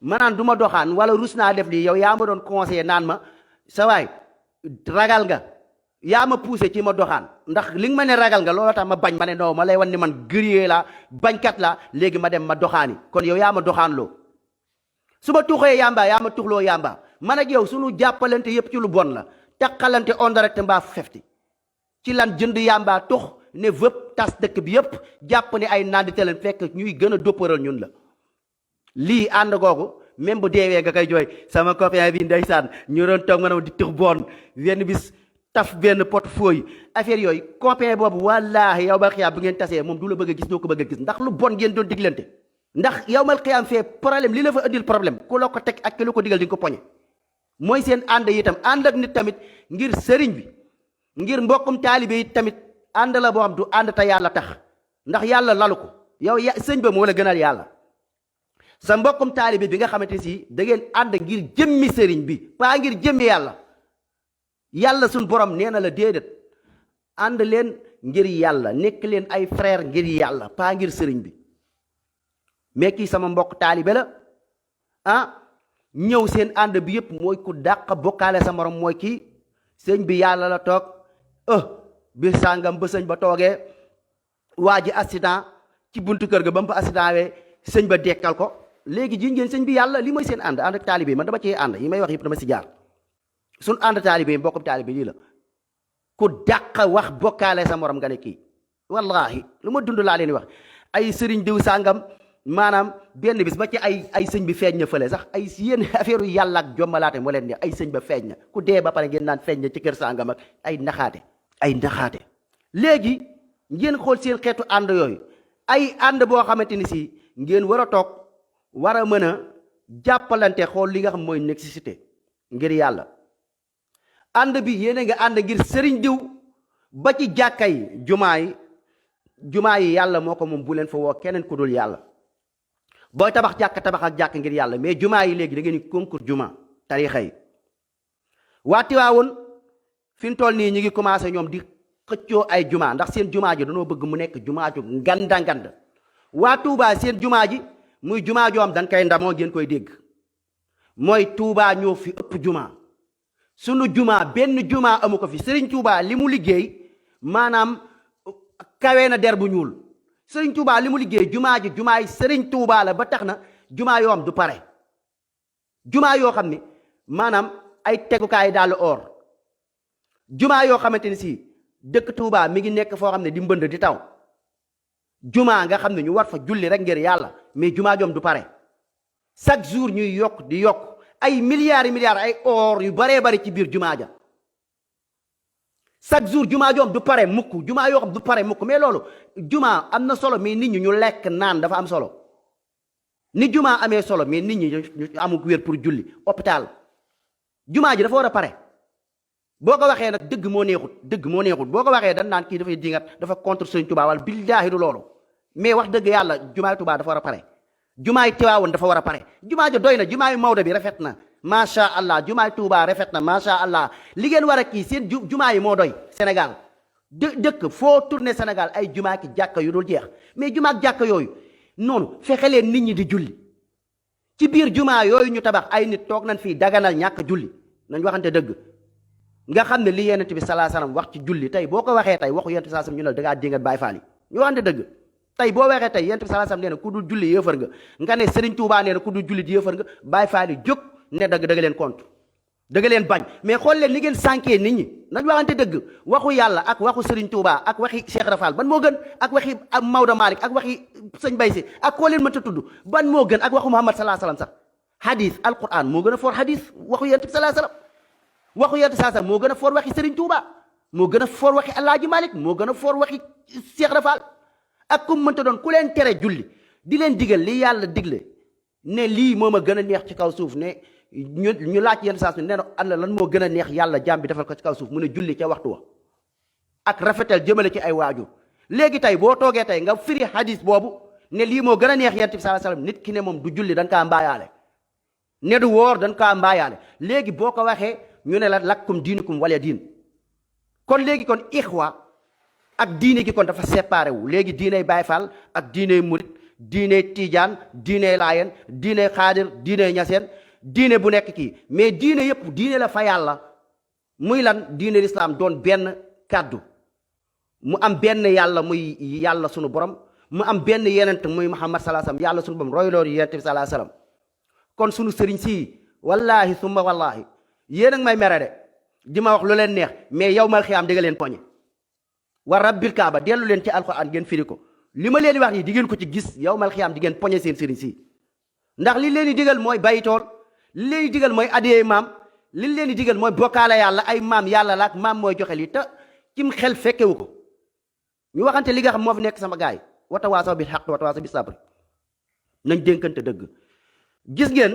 ma naan du ma doxaan wala rus naa def lii yow yaa ma doon conseillé naan ma sa waay ragal nga yaa ma poussé ci ma doxaan ndax li nga ma ne ragal nga loolu tax ma bañ ma ne non ma lay wan ni man gëriyee laa bañkat laa léegi ma dem ma doxaani kon yow yaa ma doxaan loo su ma tuxee yàmbaa yaa ma tuxloo yàmbaa man ak yow suñu jàppalante yépp ci lu bon la taqalante on direct mbaa fefti ci lan jënd yàmbaa tux ne vëpp tas dëkk bi yépp jàpp ne ay naan di teleen fekk ñuy gën a dópparal ñun la lii ànd googu même bu deewee nga koy jooy sama copain bi ndeysaan ñu doon toog maanaam di tux bon wenn bis taf benn portefeuille affaire yooyu copain boobu wallaahi yow mal xiyaam bu ngeen tasee moom du la bëgg a gis doo ko bëgg a gis ndax lu bon ngeen doon diglante ndax yow mal xiyaam fee problème li la fa indil problème ku la ko teg ak ki la ko digal di nga ko poñe mooy seen ànd yi itam ànd ak nit tamit ngir sëriñ bi ngir mbokkum taalibe yi tamit ànd la boo xam du ànd te yàlla tax ndax yàlla lalu ko yow sëñ ba moo la gënal yàlla sa mbokkum taalibe bi nga xamante si da ngeen ànd ngir jëmmi sëriñ bi pas ngir jëmmi yàlla suñ borom nee na la déedéet ànd leen ngir yàlla nekk leen ay frère ngir yàlla pas ngir sëriñ bi mais kii sama mbokk taalibe la ñëw seen ànd bi yëpp mooy ku dàq bokkaale sa morom mooy kii sëñ bi yàlla la toog bi sàngam ba sëñ ba toogee waa ji accident ci buntu kër ga ba mu fa accident wee sëñ ba dekkal ko léegi ji ngeen sëñ bi yàlla li mooy seen ànd ak taalibe man dama cee ànd yi may wax yëpp dama si jaar suñ ànd taalibe mbokkum taalibe lii la ku dàq wax bokkaale sa morom nga ne kii wallahi lu ma dund laa leen wax ay sëriñ diw sàngam maanaam benn bis ba ci ay sëñ bi feeñ na fële sax ay yéen affaire yàlla ak jommalaate moo leen ne ay sëñ ba feeñ na ku dee ba pare ngeen naan feeñ na ci kër sàngam ak ay naxaate ay naxaate. léegi ngeen xool seen xeetu ànd yooyu ay ànd boo xamante ni si ngeen war a toog war a mën a jàppalante xool li nga xam mooy nécessité ngir yàlla. ànd bi yéen a nga ànd ngir sëriñ diw ba ci jàkka yi jumaa yi yàlla moo ko moom bu leen fa woo keneen ku dul yàlla. booy tabax tabax ak jàkk ngir yàlla mais jumaa yi léegi da ngeen ni concours juma tarixa yi. waa Tiwaawoon fi mu toll nii ñu ngi commencé ñoom di xëccoo ay jumaa ndax seen jumaa ji dañoo bëgg mu nekk jumaa ju nganda. waa Touba seen jumaa ji muy jumaa joo am dañ koy ndamoo ngeen koy dégg mooy Touba ñoo fi ëpp jumaa. sunu jumaa benn jumaa amu ko fi Serigne Touba li mu liggéey maanaam kawe na der bu ñuul. Serigne Touba li mu liggéey jumaa ji jumaa yi Serigne Touba la ba tax na jumaa yoo am du pare. jumaa yoo xam ne maanaam ay tegukaay daal or. jumaa yoo xamante ni si dëkk Touba mi ngi nekk foo xam ne di mbënd di taw. jumaa nga xam ne ñu war fa julli rek ngir yàlla mais jumaa joom du pare. chaque jour ñuy yokk di yokk ay milliards ay or yu baree bari ci biir jumaa ja. chaque jour jumaa joom du pare mukk jumaa yoo xam du pare mukk mais loolu jumaa am na solo mais nit ñi ñu lekk naan dafa am solo. ni jumaa amee solo mais nit ñi ñu amul wér pour julli hôpital jumaa ji dafa war a pare. boo ko waxee nag dëgg moo neexut boo ko waxee dañ naan kii dafay dingat dafa contre Sëriñ Tuubaa wala billaahi du loolu mais wax dëgg yàlla jumaay Tuubaa dafa war a pare. jumaay Tiwaawoon dafa war a pare jumaa ja doy na jumaay Maodo bi rafet na macha allah jumaay Tuubaa rafet na macha allah li ngeen war a kii seen jumaa yi moo doy Sénégal dëkk foo tourné Sénégal ay jumaa ki jàkka yu dul jeex mais jumaa ak jàkka yooyu noonu fexe leen nit ñi di julli ci biir jumaa yooyu ñu tabax ay nit toog nañ fii daganal ñàkk julli nañ waxante dëgg. nga xam ne li yonent bi salaa salaam wax ci julli tey boo ko waxee tey waxu yonent bi salaa salaam ñu ne da ngaa dingat Baay Faal yi ñu waxante dëgg. tey boo waxee tey yonent bi salaa salaam nee na ku dul julli yéefar nga ne Serigne Touba nee na ku dul julli di yéefar nga Baay Faal yi jóg ne dëgg leen compte dëgg leen bañ mais xool leen li ngeen sànkee nit ñi nañ waxante dëgg waxu yàlla ak waxu Serigne Touba ak waxi Cheikh Rafal ban moo gën ak waxi Maodo Malick ak waxi Sëñ Bay Si ak koo leen mënta tudd ban moo gën ak waxu Muhammad salaa salaam sax hadith alquran moo gën a foor hadith waxu yonent bi salaa salaam waxu yonent saa moo gën a foor waxi Serigne Touba moo gën a foor waxi Alaaji Malick moo gën a foor waxi Cheikh Rafal ak ku mënta doon ku leen tere julli di leen digal li yàlla digle ne lii moom a gën a neex ci kaw suuf ne ñu laaj yenn saa su ne na lan moo gën a neex yàlla jaam bi defal ko ci kaw suuf mu ne julli ca waxtu wa ak rafetal jëmale ci ay waajur. léegi tey boo toogee tey nga firi hadis boobu ne lii moo gën a neex yonent bi sallallahu alayhi wasallam nit ki ne moom du julli dañ kaa mbaayaale ne du woor dañ kaa mbaayaale léegi boo ko waxee ñu ne la lakkum diinukum wala diin kon léegi kon ixwa ak diine gi kon dafa séparé wu léegi diiney Baay Faal ak diiney murit diiney Tijaan diiney Laayeen diiney Xaadir diiney Ñaseen diine bu nekk kii mais diine yëpp diine la fa yàlla muy lan diine lislaam doon benn kàddu mu am benn yàlla muy yàlla sunu borom mu am benn yenent muy Muhammad salaa salaam yàlla sunu borom roy loolu yenent bi salaa salaam kon sunu sëriñ si wallaahi summa wallaahi yéen ak may mere de di ma wax lu leen neex mais yow mal xiyaam di nga leen poñe wa rabbil kaaba dellu leen ci alxuraan ngeen firi ko li ma leen di wax nii di ngeen ko ci gis yow mal xiyaam di ngeen poñe seen sëriñ si ndax li leen di digal mooy bàyyi tool li leen di digal mooy adiyee maam li leen di digal mooy bokkaale yàlla ay maam yàlla la ak maam mooy joxe lii te cim xel fekkewu ko ñu waxante li nga xam moo fi nekk sama gaay wata waasaw bil haqq wata waasaw bis sabr nañ dénkante dëgg gis ngeen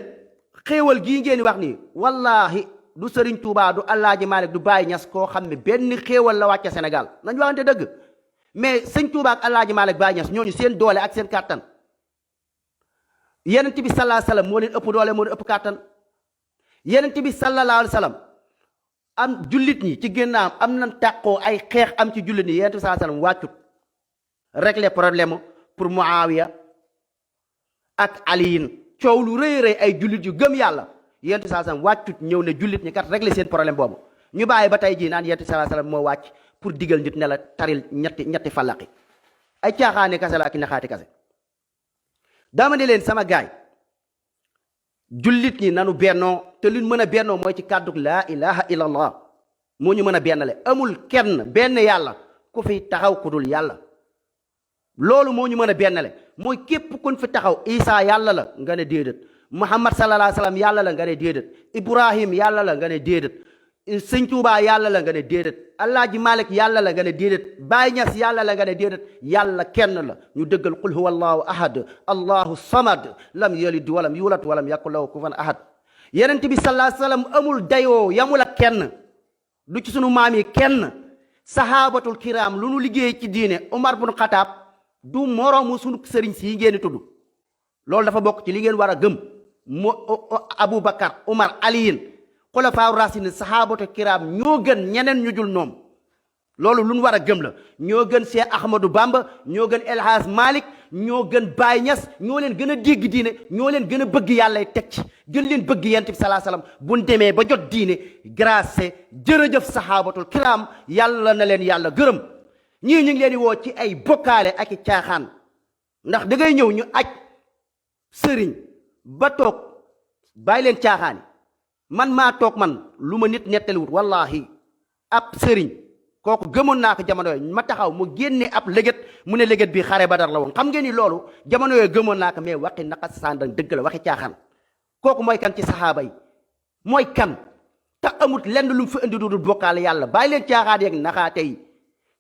xéewal gii ngeen di wax nii wallaahi du Serigne Touba du Alaaji Malick du Baye Niass koo xam ne benn xéewal la wàcce Sénégal nañ waxante dëgg mais Serigne Touba ak Alaaji Malick Baye Niass ñooñu seen doole ak seen kàttan Yonent bi sallallahu alayhi wasallam moo leen ëpp doole moo leen ëpp kàttan Yonent bi sallallahu alayhi wasallam am jullit ñi ci génnaam am nañ tàqoo ay xeex am ci jullit ñi Yonent bi sallallahu alayhi wasallam wàccut régler problème pour Muawiya ak Aliyin coow lu rëy rëy ay jullit yu gëm yàlla Yonent bi sallallahu alayhi wasallam wàccut ñëw ne jullit ñi kat régler seen problème boobu ñu bàyyi ba tey jii naan Yonent bi sallallahu alayhi wasallam moo wàcc pour digal nit ne la taril ñetti fallaqi ay caaxaane kase la ak naxaati kase dama ne leen sama gaay jullit ñi nanu bennoo te luñ mën a bennoo mooy ci kàddu laa ilaha illallah moo ñu mën a bennale amul kenn benn yàlla ku fi taxaw ku dul yàlla loolu moo ñu mën a bennale mooy képp kun fi taxaw Isa yàlla la nga ne déedéet Muhammad sallallahu alayhi wasallam yàlla la nga ne déedéet Ibrahim yàlla la nga ne déedéet sëñ Tuubaa yàlla la nga ne déedéet Alaaji Malik yàlla la nga ne déedéet Baay Ñas yàlla la nga ne déedéet yàlla kenn la ñu dëggal qul huwa allahu ahad allahu samad lam yalid walam yulad walam yakun lahu kufuwan ahad yenent bi sallallahu alayhi wasallam amul dayoo yamul ak kenn du ci sunu maam yi kenn sahabatul kiram lu nu liggéey ci diine Umar bun Xataab du moroomu sunu sëriñ si ngeen di tudd loolu dafa bokk ci li ngeen war a gëm Aboubacar Umar aliyin xulafaa rasin sahabatu kiram ñoo gën ñeneen ñu dul ñoom loolu lu ñu war a gëm la ñoo gën Cheikh Ahmadou Bamba ñoo gën El Hadj Malick ñoo gën Baye Niass ñoo leen gën a dégg diine ñoo leen gën a bëgg yàlla teg ci gën leen bëgg yent bi salaa salaam buñ demee ba jot diine grâce jërëjëf sahabatul kiram yàlla na leen yàlla gërëm ñii ñu ngi leen di woo ci ay bokkaale ak i caaxaan ndax da ngay ñëw ñu aj sëriñ ba toog bàyyi leen caaxaani man maa toog man lu ma nit nettaliwut wallahi ab sëriñ kooku gëmoon naa ko jamono yooyu ma taxaw mu génne ab léget mu ne léget bi xare Badar la woon xam ngeen ni loolu jamono yooyu gëmoon naa ko mais waxi naqas sàndan dëgg la waxi caaxaan kooku mooy kan ci saxaaba yi mooy kan te amut lenn lu mu fi indi dudul bokkaale yàlla bàyyi leen caaxaan yeeg naxaate yi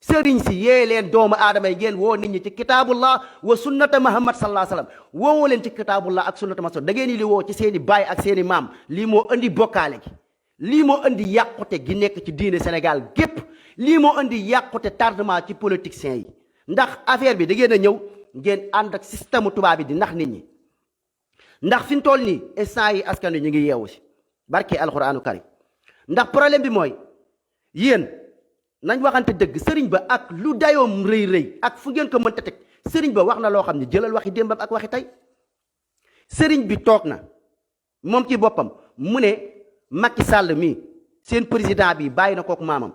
sëriñ si yee leen doomu aadama yi ngeen woo nit ñi ci kitaabullah wa sunnata muhammad sallallahu alayhi wasallam woowoo leen ci kitaabullah ak sunnata muhammad da ngeen ni li woo ci seeni baay ak seeni maam lii moo indi bokkaale gi lii moo indi yàqute gi nekk ci diine Sénégal gépp lii moo indi yàqute tardement ci politiciens yi ndax affaire bi da ngeen a ñëw ngeen ànd ak système tubaab bi di nax nit ñi ndax fi mu toll nii instant yi askan wi ñu ngi yeewu si barke alquranu karim ndax problème bi mooy yéen nañ waxante dëgg sëriñ ba ak lu dayoom rëy rëy ak fu ngeen ko mënta teg sëriñ ba wax na loo xam ne jëlal waxi démbam ak waxi tey sëriñ bi toog na moom ci boppam mu ne Macky Sall mii seen président bi bàyyi na kooku maamam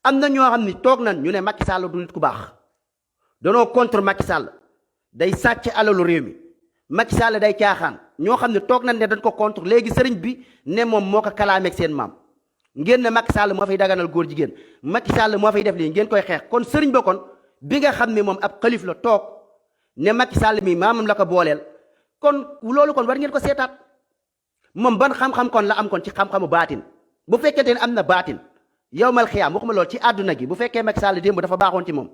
am na ñoo xam ne toog nañ ñu ne Macky Sall du nit ku baax danoo contre Macky Sall day sàcc alalu réew mi Macky Sall day caaxaan ñoo xam ne toog nañ ne dañ ko contre léegi sëriñ bi ne moom moo ko kalaameeg seen maam ngeen ne Macky Sall moo fay daganal góor jigéen Macky Sall moo fay def lii ngeen koy xeex kon sëriñ ba kon bi nga xam ne moom ab xalif la toog ne Macky Sall mi maamam la ko booleel kon loolu kon war ngeen ko seetaat moom ban xam-xam kon la am kon ci xam-xamu baatin bu fekkente ne am na baatin yowmal xiyaam waxuma loolu ci àdduna gi bu fekkee Macky Sall démb dafa baaxoon ci moom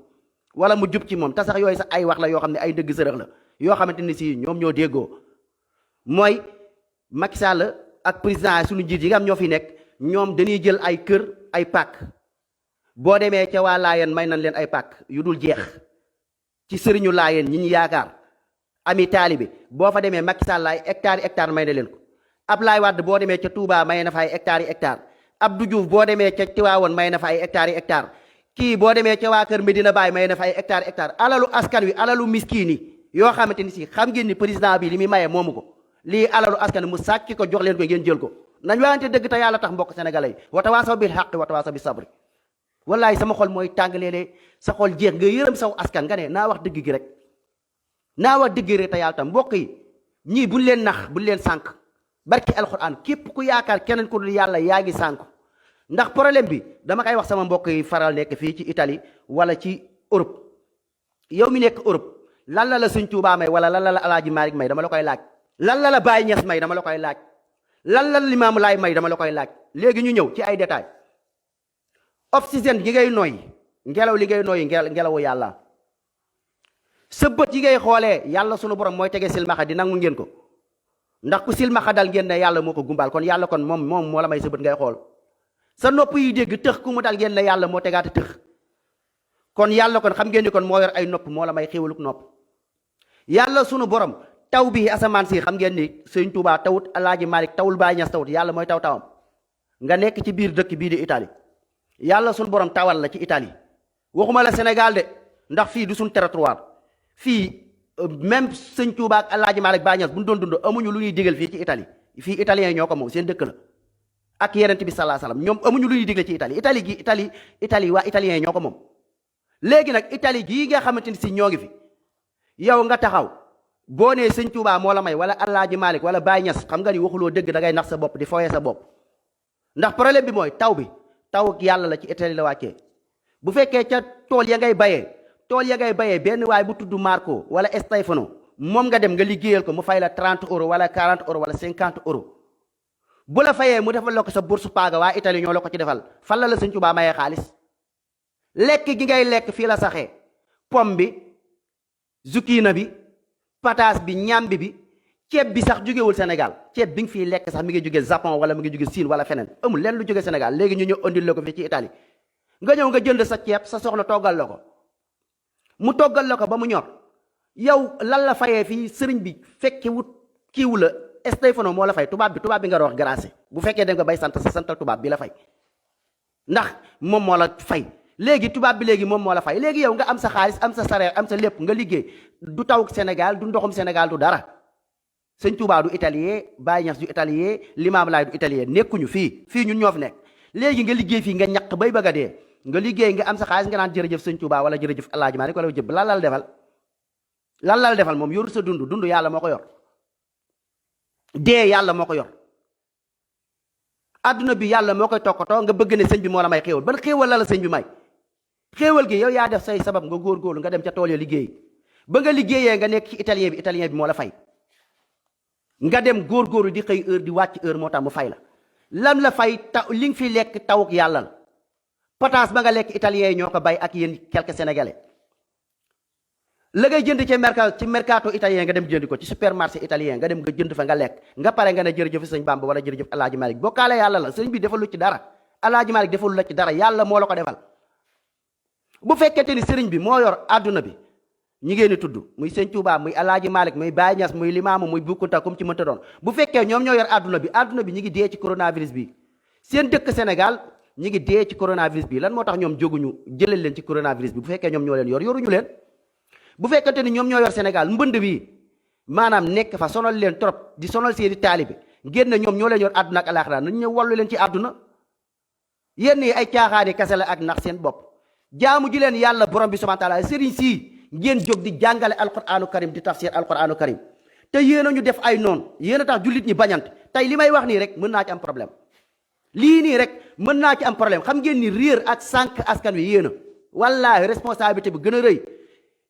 wala mu jub ci moom te sax yooyu sax ay wax la yoo xam ne ay dëgg sërëx la yoo xamante ni si ñoom ñoo déggoo mooy Macky Sall ak président suñu njiit yi nga am ñoo fi nekk ñoom dañuy jël ay kër ay pàkk boo demee ca waa laayeen may nañ leen ay pàkk yu dul jeex ci sëriñu laayeen ñi ñu yaakaar ami taalibe boo fa demee Macky Sall ay hectare may na leen ko Ablaye Wade boo demee ca Touba may na fa ay hectares Abdou Diouf boo demee ca Tiwaawoon may na fa ay hectares kii boo demee ca waa kër Medina Baye may na fa ay hectares alalu askan wi alalu miskiin yi yoo xamante ni si xam ngeen ni président bi li muy maye moomu ko lii alalu askan wi mu sàcc ko jox leen ko ngeen jël ko nañ waxante dëgg te yàlla tax mbokk sénégalais yi wa tawaasaw bil haqqi wa tawaasaw bis sabri wallaay sama xol mooy tàng léeg-léeg sa xol jeex nga yërëm saw askan nga ne naa wax dëgg gi rek naa wax dëgg gi rek te yàlla tam mbokk yi ñii buñ leen nax buñ leen sànq barki alquran képp ku yaakaar keneen ku dul yàlla yaa ngi sànq ndax problème bi dama koy wax sama mbokk yi faral nekk fii ci Italie wala ci Europe yow mi nekk Europe lan la Sëñ Tuubaa may wala lan la Alaaji Maalik may dama la koy laaj lan la Baay Ñas may dama la koy laaj lan la Limaamu Laay may dama la koy laaj léegi ñu ñëw ci ay détails oxygène yi ngay noyyi ngelaw li ngay noyyi ngelawu yàlla sa bët yi ngay xoolee yàlla sunu borom mooy tege silmaxa di nangu ngeen ko ndax ku silmaxa dal ngeen ne yàlla moo ko gumbaal kon yàlla kon moom moo la may sa bët ngay xool sa nopp yi dégg tëx ku mu dal ngeen ne yàlla moo tegaate tëx kon yàlla kon xam ngeen ni kon moo yor ay nopp moo la may xéwaluk nopp yàlla sunu borom taw bi asamaan si xam ngeen ni Sëñ Tuubaa tawut Alaaji Maalik tawul Baay Ñas tawut yàlla mooy tawam nga nekk ci biir dëkk bii di Italie yàlla sunu borom tawal la ci Italie waxuma la Sénégal de ndax fii du suñ territoire fii même Sëñ Tuubaa ak Alaaji Maalik Baay Ñas bu ñu doon dund amuñu lu ñuy digal fii ci Italie fii italien ñoo ko moom seen dëkk la ak Yonent bi sallallahu alayhi wasallam ñoom amuñu lu ñuy digal ci Italie waa italien ñoo ko moom léegi nag Italie gii nga xamante ni si ñoo ngi fi yow nga taxaw boo nee Sëñ Tuubaa moo la may wala Alaaji Maalik wala Baay Ñas xam nga ni waxuloo dëgg da ngay nax sa bopp di fooyee sa bopp ndax problème bi mooy taw bi taw ak yàlla la ci Italie la wàccee bu fekkee ca tool ya ngay bayee benn waay bu tudd Marco wala Stefano moom nga dem nga liggéeyal ko mu fay la 30 € wala 40 € wala 50 €. bu la fayee mu defal la ko sa bourse paaga waa Italie ñoo la ko ci defal fan la sëñ Tuubaa mayee xaalis lekk gi ngay lekk fii la saxee pomme bi zucchini bi pataas bi ñambi bi ceeb bi sax jógewul Sénégal ceeb bi nga fiy lekk sax mi ngi jóge Japon wala mi ngi jóge Chine wala feneen amul lenn lu jóge Sénégal léegi ñu ñëw andil la ko fii ci Italie nga ñëw nga jënd sa ceeb sa soxna toggal la ko mu toggal la ko ba mu ñor yow lan la fayee fii sëriñ bi fekke wut kiiwu la Stéphano moo la fay tubaab bi nga wax grâce bu fekkee dem nga bay sant sa santal tubaab bi la fay ndax moom moo la fay léegi tubaab bi léegi moom moo la fay léegi yow nga am sa xaalis am sa salaire am sa lépp nga liggéey du taw Sénégal du ndoxum Sénégal du dara sëñ Tuubaa du italien Baye Ñas du italien Limaam Laay du italien nekkuñu fii ñun ñoo fi nekk léegi nga liggéey fii nga ñaq bay bëgg a dee nga liggéey nga am sa xaalis nga naan jërëjëf sëñ Tuubaa wala jërëjëf El Hadj Malick wala jëb lan la defal moom yoru sa dund yàlla moo ko yor dee yàlla moo ko yor adduna bi yàlla moo koy toppatoo nga bëgg ne sëñ bi moo la may xéewal ban xéewal la sëñ bi may xéewal gi yow yaa def say sabab nga góorgóorlu nga dem ca tool ya liggéey ba nga liggéeyee nga nekk ci italien bi moo la fay nga dem góorgóorlu di xëy heure di wàcc heure moo tax mu fay la lan la fay li nga fi lekk tawuk yàlla la pataas ba nga lekk italien yi ñoo ko bay ak yéen quelques sénégalais la ngay jënd ci mercato italien nga dem jëndi ko ci supermarché italien nga dem nga jënd fa nga lekk nga pare nga ne jërëjëf sëñ Bamba wala jërëjëf El Hadj Malick bokkaale yàlla la sëñ bi defalu ci dara El Hadj Malick defalu la ci dara yàlla moo la ko defal bu fekkente ni sëriñ bi moo yor adduna bi ñi ngeen di tudd muy sëñ Touba muy El Hadj Malick muy Baye Niass muy Limaamu muy Boukounta comme ci mënta doon bu fekkee ñoom ñoo yor adduna bi ñi ngi dee ci coronavirus bi seen dëkk Sénégal ñi ngi dee ci coronavirus bi lan moo tax ñoom jóguñu jëlal leen ci coronavirus bi bu fekkee ñoom ñoo leen yoruñu leen bu fekkente ni ñoom ñoo yor Sénégal mbënd bi maanaam nekk fa sonal leen trop di sonal seeni taalibe ngeen ne ñoom ñoo leen yor àdduna ak alaaxira nañ ñëw wallu leen ci àdduna yenn yi ay caaxaani kase la ak nax seen bopp jaamu ji leen yàlla borom bi subhaanahu wa taala sëriñ sii ngeen jóg di jàngale alquranu karim di tafsir alquranu karim te yéen a ñu def ay noon yéen a tax jullit ñi bañante tey li may wax nii rek mën naa ci am problème lii nii rek mën naa ci am problème xam ngeen ni réer ak sànq askan wi yéen a wallaahi responsabilité bi gën a rëy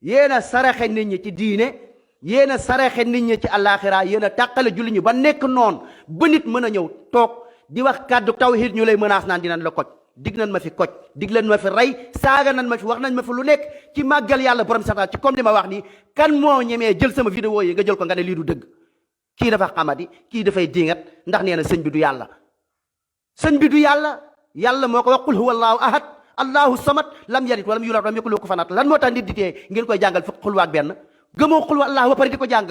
yéen a saraxe nit ñi ci diine yéen a saraxe nit ñi ci àllaaxira yéen a tàqale julli ñi ba nekk noonu ba nit mën a ñëw toog di wax kàddu tawhid ñu lay menace naan dinañ la koj dig nañ ma fi koj dig leen ma fi rey saaga nañ ma fi wax nañ ma fi lu nekk ci màggal yàlla borom sax ci comme li ma wax nii kan moo ñemee jël sama vidéo yi nga jël ko nga ne lii du dëgg kii dafa xamadi kii dafay dingat ndax nee na sëñ bi du yàlla sëñ bi du yàlla moo ko wax qul huwa allahu ahad allahu samad lam yalid walam yulad walam yakul lahu kufuwan ahad lan moo tax nit di tee ngeen koy jàngal fi xul waak benn gëmoo xul wa allah ba pare di ko jàng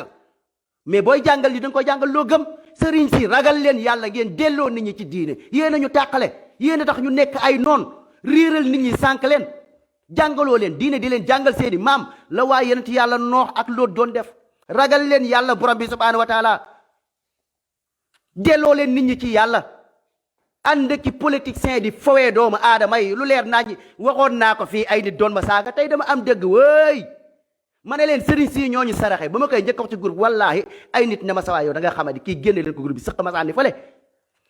mais booy jàngal li da nga koy jàngal loo gëm sëriñ si ragal leen yàlla ngeen delloo nit ñi ci diine yéen a ñu tàqale yéen a tax ñu nekk ay noon riiral nit ñi sànq leen jàngaloo leen diine di leen jàngal seeni maam la waa yenent yàlla noox ak loot doon def ragal leen yàlla borom bi subhanahu wa taala delloo leen nit ñi ci yàlla ànd ki politicien di fowee doomu aadama yi lu leer naa ñi waxoon naa ko fii ay nit doon ma saaga tey dama am dëgg wëy ma ne leen sëriñ si ñooñu saraxe ba ma koy njëkk wax ci groupe wallaahi ay nit ne ma sawaay yow da nga xamadi kii génne leen ko groupe bi sëq ma sànni fële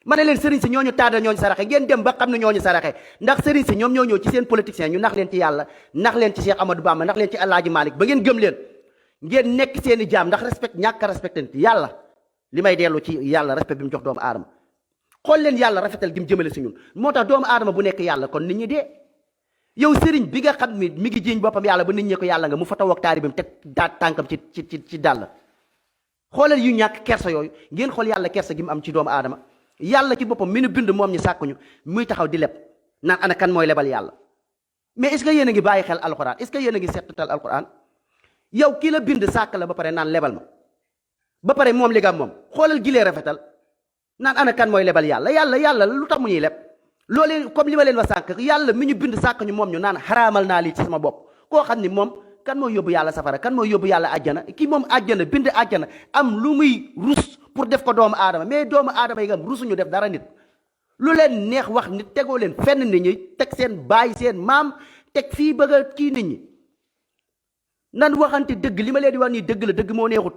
ma ne leen sëriñ si ñooñu taada ñooñu saraxe ngeen dem ba xam ne ñooñu saraxe ndax sëriñ si ñoom ñoo ñëw ci seen politicien ñu nax leen ci yàlla nax leen ci Cheikh Amadou Bamba nax leen ci Alaaji Malick ba ngeen gëm leen ngeen nekk seen i jaam ndax respect ñàkk a respecté nit yàlla li may dellu ci yàlla respect bi mu jox doomu aadama xool leen yàlla rafetal gi mu jëmale si ñun moo tax doomu aadama bu nekk yàlla kon nit ñi dee yow sëriñ bi nga xam ni mi ngi jiiñ boppam yàlla ba nit ñi ko yàlla nga mu fa taw ak taaribam teg tànkam ci dàll xoolal yu ñàkk kersa yooyu ngeen xool yàlla kersa gi mu am ci doomu aadama yàlla ci boppam mi nu bind moom ñi sàkkuñu muy taxaw di leb naan ana kan mooy lebal yàlla mais est ce que yéen a ngi bàyyi xel alquran est ce que yéen a ngi settal alquran yow kii la bind sàkk la ba pare naan lebal ma ba pare moom li nga moom xoolal gilee rafetal naan ana kan mooy lebal yàlla lu tax mu ñuy leb loolee comme li ma leen wax sànq yàlla mi ñu bind sàkk ñu moom ñu naan xaraamal naa lii ci sama bopp koo xam ni moom kan mooy yóbbu yàlla safara kan mooy yóbbu yàlla àjjana kii moom àjjana bind àjjana am lu muy rus pour def ko doomu aadama mais doomu aadama yi nga am rusuñu def dara nit lu leen neex wax nit tegoo leen fenn nit ñi teg seen baay seen maam teg fii bëgg a kii nit ñi nan waxante dëgg li ma leen di wax nii dëgg la dëgg moo neexut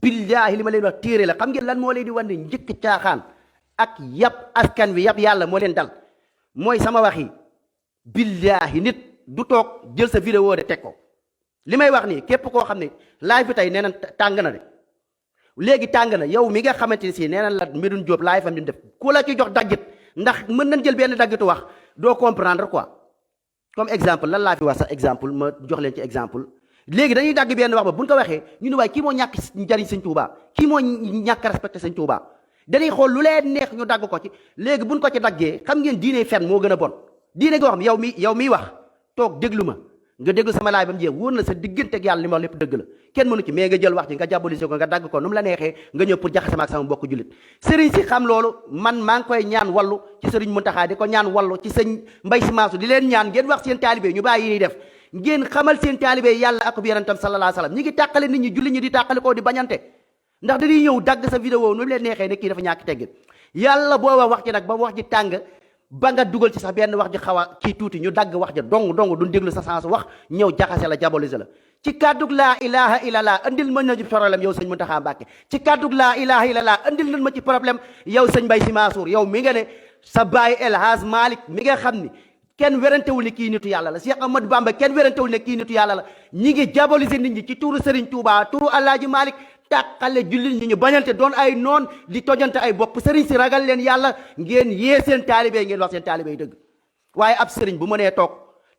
billaahi li ma leen wax téere la xam ngeen lan moo leen di wax ni njëkk caaxaan ak yàpp askan wi yàpp yàlla moo leen dal mooy sama wax yi billaahi nit du toog jël sa vidéo de teg ko li may wax nii képp koo xam ne live bi tey nee na tàng na de léegi tàng na yow mi nga xamante ni si nee na la Medoune Diop laay fam di def ku la ci jox daggit ndax mën nañ jël benn daggitu wax doo comprendre quoi. comme exemple lan laa fi wax sax exemple ma jox leen ci exemple léegi dañuy dagg benn wax ba buñ ko waxee ñu ne waaye kii moo ñàkk njariñ sëñ Tuubaa kii moo ñàkk respecté sëñ Tuubaa dañuy xool lu leen neex ñu dagg ko ci léegi buñ ko ci daggee xam ngeen diine fen moo gën a bon diine goo xam yow miy wax toog déglu ma nga déglu sama laay ba mu jeex wóor na sa diggante ak yàlla li ma lépp dëgg la kenn mënu ci mais nga jël wax ji nga jàbbalise ko nga dagg ko nu mu la neexee nga ñëw pour jaxase ma ak sama mbokk jullit sëriñ si xam loolu man maa ngi koy ñaan wallu ci sëriñ Muntaxa di ko ñaan wallu ci sëñ Mbay Si Mansour di leen ñaan ngeen wax seen taalibe ñu bàyyi yi def ngeen xamal seen taalibe yàlla ak yonentam sallallahu alayhi wasallam ñi ngi tàqale nit ñi julli ñi di tàqale koo di bañante ndax dañuy ñëw dagg sa vidéo nu mu leen neexee ne kii dafa ñàkk teggin yàlla booba wax ci nag ba wax ji tàng ba nga dugal ci sax benn wax ji xaw a kii tuuti ñu dagg wax ja dong duñ déglu sa sens wax ñëw jaxase la jabolise la ci kàddug laa ilaha illallah andil mën na ci problème yow sëñ Muntaxa Mbàkke ci kàddug laa ilaha illallah andil nañ ma ci problème yow sëñ Mbay Si Mansour yow mi nga ne sa baay El Hadj Malick mi nga xam ni kenn werantewul ne kii nitu yàlla la Cheikh Ahmadou Bamba kenn werantewul ne kii nitu yàlla la ñi ngi jabolise nit ñi ci turu Serigne Touba turu Alaaji Malick tàqale jullit ñi ñu bañante doon ay noon di tojante ay bopp sëriñ si ragal leen yàlla ngeen yee seen taalibe ngeen wax seen taalibe yi dëgg waaye ab sëriñ bu mënee toog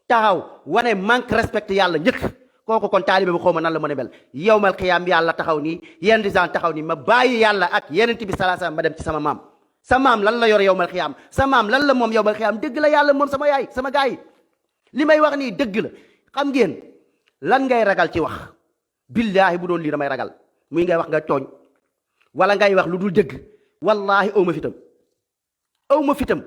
taxaw wane manque respect yàlla njëkk kooku kon taalibe bu xaw ma nan la mën a mel yawmal qiyaam yàlla taxaw nii yenn disant taxaw nii ma bàyyi yàlla ak yenent bi sallallahu alayhi wasallam ma dem ci sama maam sa maam lan la yor yawmal qiyaam sa maam lan la moom yawmal qiyaam dëgg la yàlla moom sama yaay sama gaay yi li may wax nii dëgg la xam ngeen lan ngay ragal ci wax billaahi bu doon lii damay ragal muy ngay wax nga tooñ wala ngay wax lu dul dëgg wallaahi aw ma fitam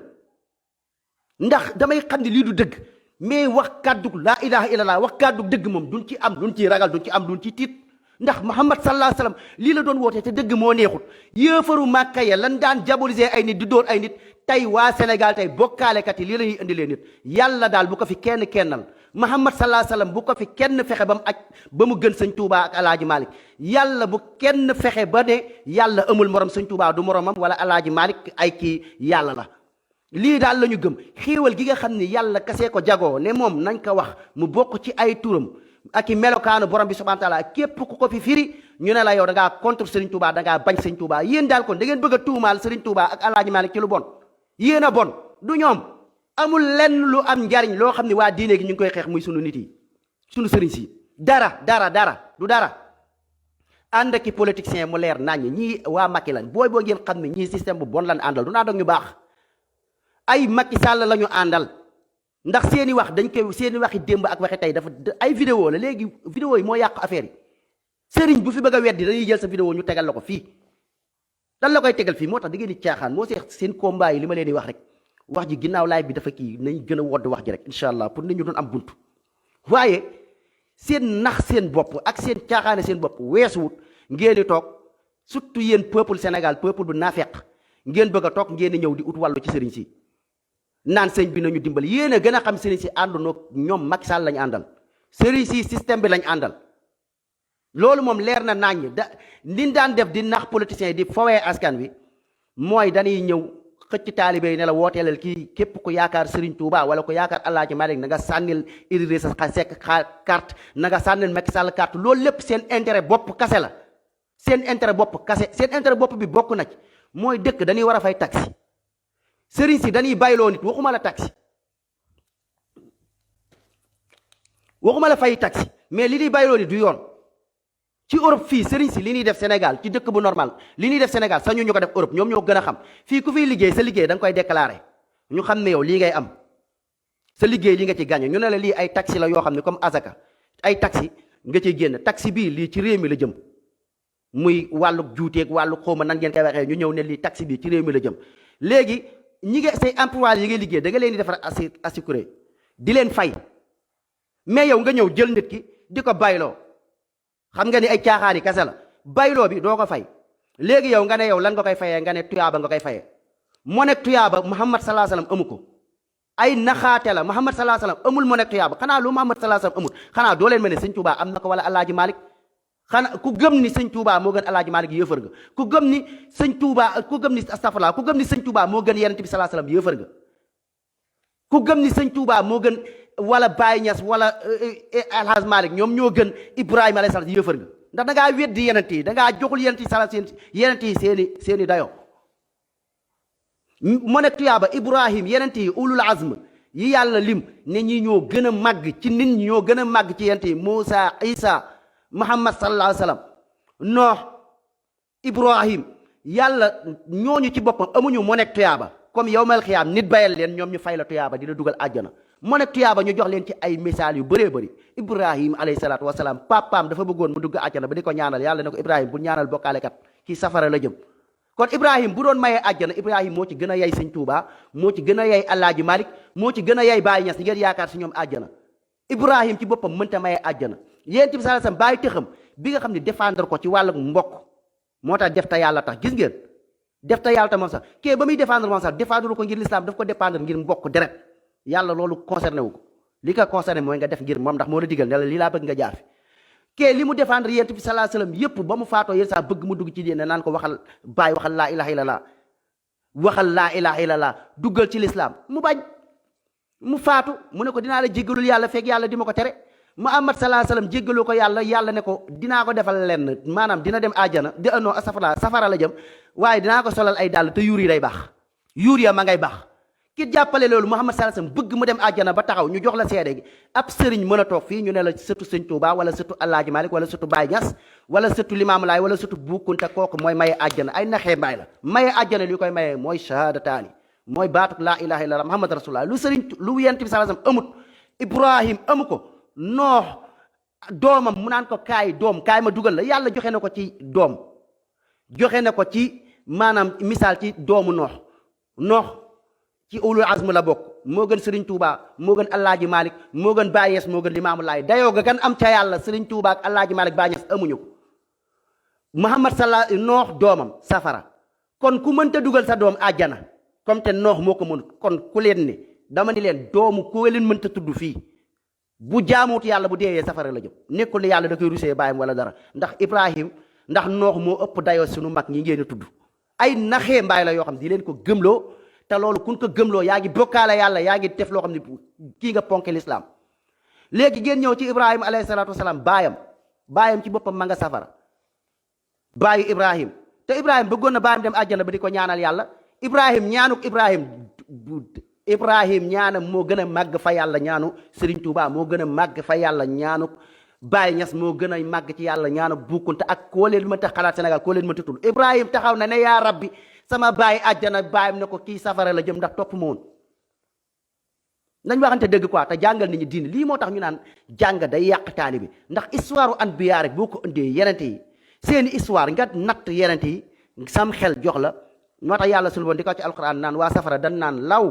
ndax damay xam ne lii du dëgg mais wax kàddug laa ilaha illallah wax kàddug dëgg moom duñ ci am duñ ci ragal duñ ci am duñ ci tiit ndax Muhammad sallallahu alayhi wasallam lii la doon wootee te dëgg moo neexut yéefaru Màkka ya lan daan diaboliser ay nit di dóor ay nit tey waa Sénégal tey bokkaalekat yi lii la ñuy indilee nit yàlla daal bu ko fi kenn kennal Muhammad sallallahu alayhi wasallam bu ko fi kenn fexe ba mu aj ba mu gën sëñ Touba ak Alaaji Malick yàlla bu kenn fexe ba ne yàlla amul morom sëñ Touba du moromam wala Alaaji Malick ay kii yàlla la lii daal la ñu gëm xéewal gi nga xam ne yàlla kasee ko jagoo ne moom nañ ko wax mu bokk ci ay turam ak i melokaanu borom bi subhanahu wa taala képp ku ko fi firi ñu ne la yow da ngaa contre Serigne Touba da ngaa bañ Serigne Touba yéen daal kon da ngeen bëgg a tuumaal Serigne Touba ak Alaaji Malick ci lu bon yéen a bon du ñoom amul lenn lu am njariñ loo xam ne waa diine gi ñu ngi koy xeex muy sunu nit yi sunu sëriñ si dara du dara ànd ak i politiciens mu leer naññ ñii waa Macky lañ boo ngeen xam ne ñii système bu bon lan àndal du naa doog ñu baax ay Macky Sall la ñu àndal ndax seeni wax dañ koy seeni waxi démb ak waxi tey dafa ay vidéo la léegi vidéo yi moo yàq affaire yi sëriñ bu fi bëgg a weddi dañuy jël sa vidéo ñu tegal la ko fii dan la koy tegal fii moo tax da ngeen di caaxaan moo seex seen combat yi li ma leen di wax rek wax ji ginnaaw live bi dafa kii nañ gën a wodd wax ji rek incha allah pour nit ñu doon am bunt waaye seen nax seen bopp ak seen caaxaane seen bopp weesuwut ngeen di toog surtout yéen peuple Sénégal peuple bu naafeq ngeen bëgg a toog ngeen di ñëw di ut wàllu ci sëriñ si naan sëñ bi nañu dimbali yéen a gën a xam sëriñ si àndunoo ñoom Macky Sall lañu àndal sëriñ si système bi lañ àndal loolu moom leer na naññ da liñ daan def di nax politiciens yi di fowee askan wi mooy dañuy ñëw xëcc taalibe yi ne la wooteelal kii képp ku yaakaar Serigne Touba wala ku yaakaar Alaaji Malick na nga sànnil Idrissa Seck carte na nga sànnil Macky Sall carte loolu lépp seen intérêt bopp kase la seen intérêt bopp kase seen intérêt bopp bi bokk na ci mooy dëkk dañuy war a fay taxi sëriñ si dañuy bàyyiloo nit waxuma la taxi waxuma la fay taxi mais li ñuy bàyyiloo nit du yoon ci Europe fii sëriñ si li ñuy def Sénégal ci dëkk bu normal li ñuy def Sénégal sax ñu ko def Europe ñoom ñoo gën a xam fii ku fiy liggéey sa liggéey da nga koy déclarer ñu xam ne yow lii ngay am sa liggéey li nga ci gagné ñu ne la lii ay taxi la yoo xam ne comme azaka ay taxi nga ciy génn taxi bii lii ci réew mi la jëm muy wàllu juuteeg wàllu xawma nan ngeen koy waxee ñu ñëw ne lii taxi bii ci réew mi la jëm léegi ñi nga say employés yi ngay liggéey da nga leen di defar assuré di leen fay mais yow nga ñëw jël nit ki di ko bayloo xam nga ni ay caaxaani kese la bayloo bi doo ko fay léegi yow nga ne yow lan nga koy fayee nga ne tuyaaba nga koy fayee moo nekk tuyaaba Muhammad sallallahu alayhi wasallam amu ko ay naxaate la Muhammad sallallahu alayhi wasallam amul moo nekk tuyaaba xanaa lu Muhammad sallallahu alayhi wasallam amul xanaa doo leen mel ne sëñ Tuubaa am na ko wala Alaaji Malick xanaa ku gëm ni sëñ Tuubaa moo gën Alaaji Malick yëfër nga ku gëm ni sëñ Tuubaa ku gëm ni astafurlah ku gëm ni sëñ Tuubaa moo gën Yonent bi sallallahu alayhi wasallam yëfër nga ku gëm ni sëñ Tuubaa moo gën wala Baye Niass wala El Hadj Malick ñoom ñoo gën Ibrahima alayhi salaam yëfër nga ndax da ngaa weddi yenent yi da ngaa joxul yenent yi sala yenent yi seeni dayo mu nekk tuyaaba Ibrahim yenent yi ulul azm yi yàlla lim ne ñi ñoo gën a màgg ci nit ñi ñoo gën a màgg ci yenent yi Moussa Isa Muhammad sallallahu alayhi wa sallam Nooh Ibrahim yàlla ñooñu ci boppam amuñu mu nekk tuyaaba comme yawmal xiyaam nit bayal leen ñoom ñu fay la tuyaaba dina dugal àjjana mu nekk tuyaaba ñu jox leen ci ay misaal yu bëree bëri Ibrahim alayhi salaatu wasalaam papaam dafa bëggoon mu dugg àjjana ba di ko ñaanal yàlla ne ko Ibrahim bu ñaanal bokkaalekat kii safara la jëm kon Ibrahim bu doon mayee àjjana Ibrahim moo ci gën a yay Sëñ Tuubaa moo ci gën a yay Alaaji Malik moo ci gën a yay Baay Ñas ngeen yaakaar si ñoom àjjana Ibrahim ci boppam mënta mayee àjjana yéen bi sallallahu alayhi wasallam bàyyi tëxam bi nga xam ne défendre ko ci wàllu mbokk moo tax def ta yàlla tax gis ngeen def ta yàlla tax moom sax kii ba muy défendre moom sax défendre ko ngir l'islam daf ko dépendre ngir mbokk deret yàlla loolu concerné wu ko li ko concerné mooy nga def ngir moom ndax moo la digal ne la lii laa bëgg nga jaar fi kee li mu défendre yéen bi sallallahu alayhi wasallam yépp ba mu faatoo yéen sax bëgg mu dugg ci diine naan ko waxal bàyyi waxal laa ilaha illallah waxal laa ilaha illallah duggal ci l'islam mu bañ mu faatu mu ne ko dinaa la jéggalul yàlla fekk yàlla di ma ko tere Muhammad sallallahu alayhi wasallam jéggaloo ko yàlla ne ko dinaa ko defal lenn maanaam dina dem àjjana non safara la jëm waaye dinaa ko solal ay dàll te yuur yi day baax yuur ya ma ngay baax ki jàppale loolu Muhammad sallallahu alayhi wasallam bëgg mu dem àjjana ba taxaw ñu jox la seede gi ab sëriñ mën a toog fii ñu ne la sëtu Sëñ Tuubaa wala sëtu Alaaji Malik wala sëtu Baay Ñas wala sëtu Limaamu Laay wala sëtu Bu Kunta kooku mooy maye àjjana ay naxee mbaay la maye àjjana li koy maye mooy shahadataani mooy baatu laa ilaha illallah Muhammad rasulullah lu sëriñ lu yent bi sallallahu alayhi wasallam amut Ibrahim amu ko Noox doomam mu naan ko kaay ma dugal la yàlla joxe na ko ci doom joxe na ko ci maanaam misaal ci doomu noox ci ulul azm la bokk moo gën Serigne Touba moo gën Alaaji Malik moo gën Baay Ñas moo gën Limaamu Laay dayoo ga gan am ca yàlla Serigne Touba ak Alaaji Malik Baay Ñas amuñu ko Muhammad salla noox doomam safara kon ku mënta dugal sa doom àjjana comme te noox moo ko mënut kon ku leen ne dama ni leen doomu ku leen mënta tudd fii bu jaamuut yàlla bu deewee safara la jëm nekkul ne yàlla da koy rusee baayam wala dara ndax Ibrahim ndax noox moo ëpp dayoo suñu mag ñi ngeen a tudd ay naxee mbaay la yoo xam ne di leen ko gëmloo te loolu kun ko gëmloo yaa ngi bokkaale yàlla yaa ngi def loo xam ne kii nga ponke lislaam léegi ngeen ñëw ci Ibrahim alayhi salaatu wasalaam baayam ci boppam ma nga safara baayu Ibrahim te Ibrahim bëggoon na baayam dem àjjana ba di ko ñaanal yàlla Ibrahim ñaanam moo gën a màgg fa yàlla ñaanu Serigne Touba moo gën a màgg fa yàlla ñaanu Baye Niass moo gën a màgg ci yàlla ñaanu Bu Kunta ak koo leen mënta xalaat Sénégal koo leen mënta tudd Ibrahim taxaw na ne yaa rabbi sama baay àjjana baayam ne ko kii safara la jëm ndax topp ma woon nañ waxante dëgg quoi te jàngal nit ñi diine lii moo tax ñu naan jàng day yàq taali bi ndax histoire u anbiya rek boo ko indee yenente yi seeni histoire nga natt yenente yi sam xel jox la moo tax yàlla sunu boon di ko ci alquran naan waa safara dan naan law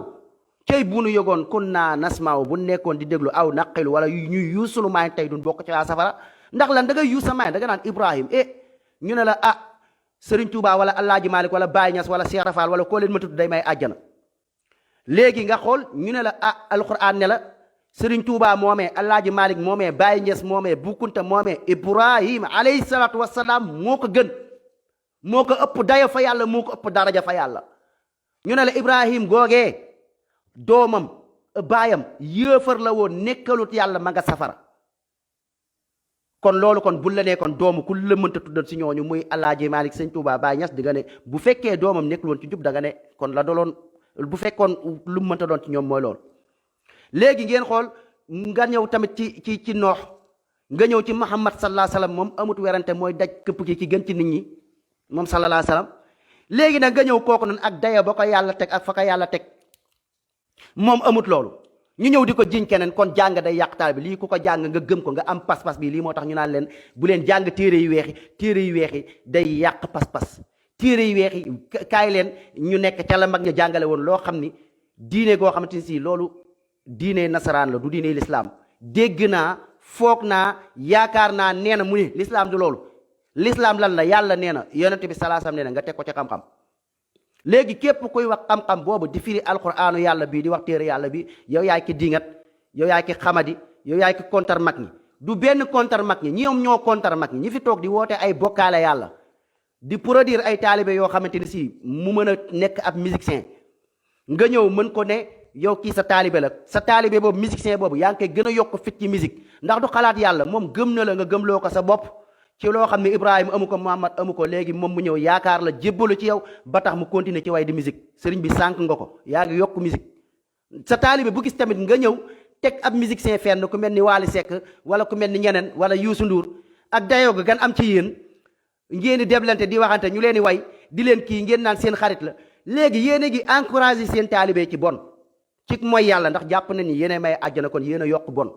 cey bu nu yëgoon kun naa nasmaaw bu nekkoon di déglu aw naqilu wala ñuy yuus sunu maay tey duñ bokk ci waa safara ndax lan da ngay yuus sa maay da nga naan Ibrahim ñu ne la Serigne Touba wala Alaaji Malik wala Baye Niass wala Cheikh Rafal wala koo leen ma tudd day may àjjana léegi nga xool ñu ne la alquran ne la Serigne Touba moomee Alaaji Malik moomee Baye Niass moomee Bu Kunta moomee Ibrahim alayhi salaatu wassalaam moo ko gën moo ko ëpp dayo fa yàlla moo ko ëpp daraja fa yàlla ñu ne la Ibrahim googee doomam baayam yéefar la woon nekkalut yàlla ma nga safara kon loolu kon bu la nee kon doomu ku la mënta tuddal si ñooñu muy Alaaji Malik Sëñ Tuubaa Baay Ñas di nga ne bu fekkee doomam nekkul woon ci jub da nga ne kon la doloon bu fekkoon lu mu mënta doon ci ñoom mooy loolu léegi ngeen xool nga ñëw tamit ci noox nga ñëw ci Muhammad sallallahu alayhi wasallam moom amut werante mooy daj këpp ki gën ci nit ñi moom sallallahu alayhi wasallam léegi nag nga ñëw kooku noonu ak daya ba ko yàlla teg ak fa ko yàlla teg moom amut loolu ñu ñëw di ko jiñ keneen kon jàng day yàq taal bi lii ku ko jàng nga gëm ko nga am pas-pas bi lii moo tax ñu naan leen bu leen jàng téere yu weexi day yàq pas-pas téere yu weexi kaay leen ñu nekk ca la mag ña jàngale woon loo xam ni diine goo xamante ni si loolu diine nasaraan la du diine lislaam dégg naa foog naa yaakaar naa nee na mu ne lislaam du loolu lislaam lan la yàlla nee na yonent bi salaasam nee na nga teg ko ci xam-xam léegi képp kuy wax xam-xam boobu di firi alquraanu yàlla bii di wax téere yàlla bi yow yaay ki dingat yow yaay ki xamadi yow yaay ki kontar mag ñi du benn kontar mag ñi ñoom ñoo kontar mag ñi fi toog di woote ay bokkaale yàlla di produire ay taalibe yoo xamante ni si mu mën a nekk ab musicien nga ñëw mën ko ne yow kii sa taalibe la sa taalibe boobu musicien boobu yaa ngi koy gën a yokk fit ci musique ndax du xalaat yàlla moom gëm na la nga gëmloo ko sa bopp ci loo xam ne Ibrahima amu ko Muhammad amu ko léegi moom mu ñëw yaakaar la jébbalu ci yow ba tax mu continuer ci way di musique sëriñ bi sànq nga ko yaa ngi yokk musique sa taalibe bu gis tamit nga ñëw teg ab musicien fenn ku mel ni Wally Seck wala ku mel ni ñeneen wala Youssou Ndour ak dayoo ga gan am ci yéen ngeen di deblante di waxante ñu leen di way di leen kii ngeen naan seen xarit la léegi yéen a ngi encouragé seen taalibe ci bon ci mooy yàlla ndax jàpp na ni yéen may àjjana kon yéen a yokk bon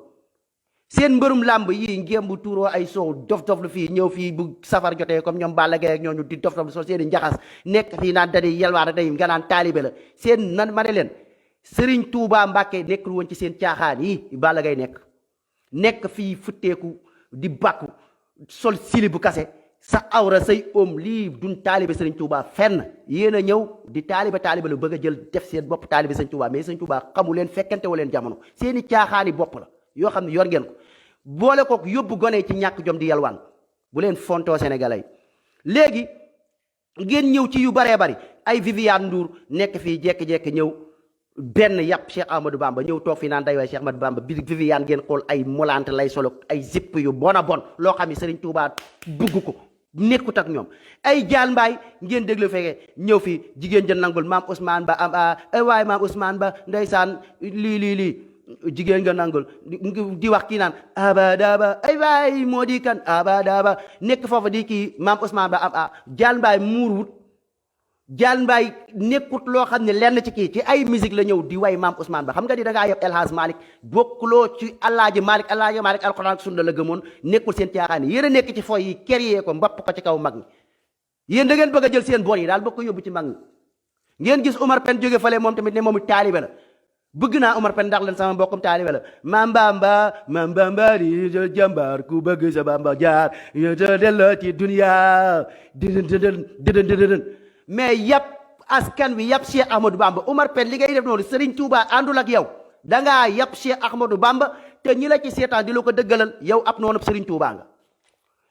seen mbërum làmb yi ngeen bu tuuroo ay soow dof lu fii ñëw fii bu safar jotee comme ñoom Balla Gaye ak ñooñu di dof lu sol seen i njaxas nekk fii naan dañuy yelwaan day nga naan taalibe la seen nan ma ne leen Serigne Touba Mbacke nekkul woon ci seen caaxaan yi Balla Gaye nekk fii futteeku di bàkku sol sili bu kase sa awra say lii duñ taalibe Serigne Touba fenn yéen a ñëw di taalibe la bëgg a jël def seen bopp taalibe Serigne Touba mais Serigne Touba xamu leen fekkante wu leen jamono seen i caaxaani bopp la yoo xam ne yor ngeen ko boole kook yóbbu gone ci ñàkk jom di yalwaan bu leen fontoo sénégalais léegi ngeen ñëw ci yu baree bari ay Viviane Ndour nekk fii jekki-jekki ñëw benn yàpp Cheikh Ahmadou Bamba ñëw toog fii naan day waay Cheikh Ahmadou Bamba bi Viviane ngeen xool ay molante lay solo ay zipp yu bon a bon loo xam ne Serigne Touba bugg ko nekkut ak ñoom ay jaal mbaay ngeen déglu fekkee ñëw fii jigéen ja nangul maam Ousmane Ba am ay waay maam Ousmane Ba ndeysaan lii jigéen nga nangul di wax kii naan abadaba ay waay moo di kan abadaba nekk foofu di kii maam Ousmane Ba am jaal mbaay muuruwut jaal mbaay nekkut loo xam ne lenn ci kii ci ay musique la ñëw di way maam Ousmane Ba xam nga di da ngaa yeb El Hadj Malick bokkuloo ci alaaji Malick alxuraan ak sunna la gëmoon nekkul seen caaxaan yi yéen a nekk ci foy yi créé ko mbapp ko ci kaw mag ñi yéen da ngeen bëgg a jël seen bon yi daal bëgg ko yóbbu ci mag ñi ngeen gis Omar Pène jóge fale moom tamit ne moomu taalibe la bëgg naa Omar Pène ndax leen sama mbokkum taalibe la maam Bamba di jàmbaar ku bëgg sa Bamba jaar delloo ci dunya dëdën mais yàpp askan wi yàpp Cheikh Ahmadou Bamba Omar Pène li ngay def noonu Serigne Touba àndul ak yow dangaa yàpp Cheikh Ahmadou Bamba te ñi la ci seetaan di la ko dëggalal yow ab noonu Serigne Touba nga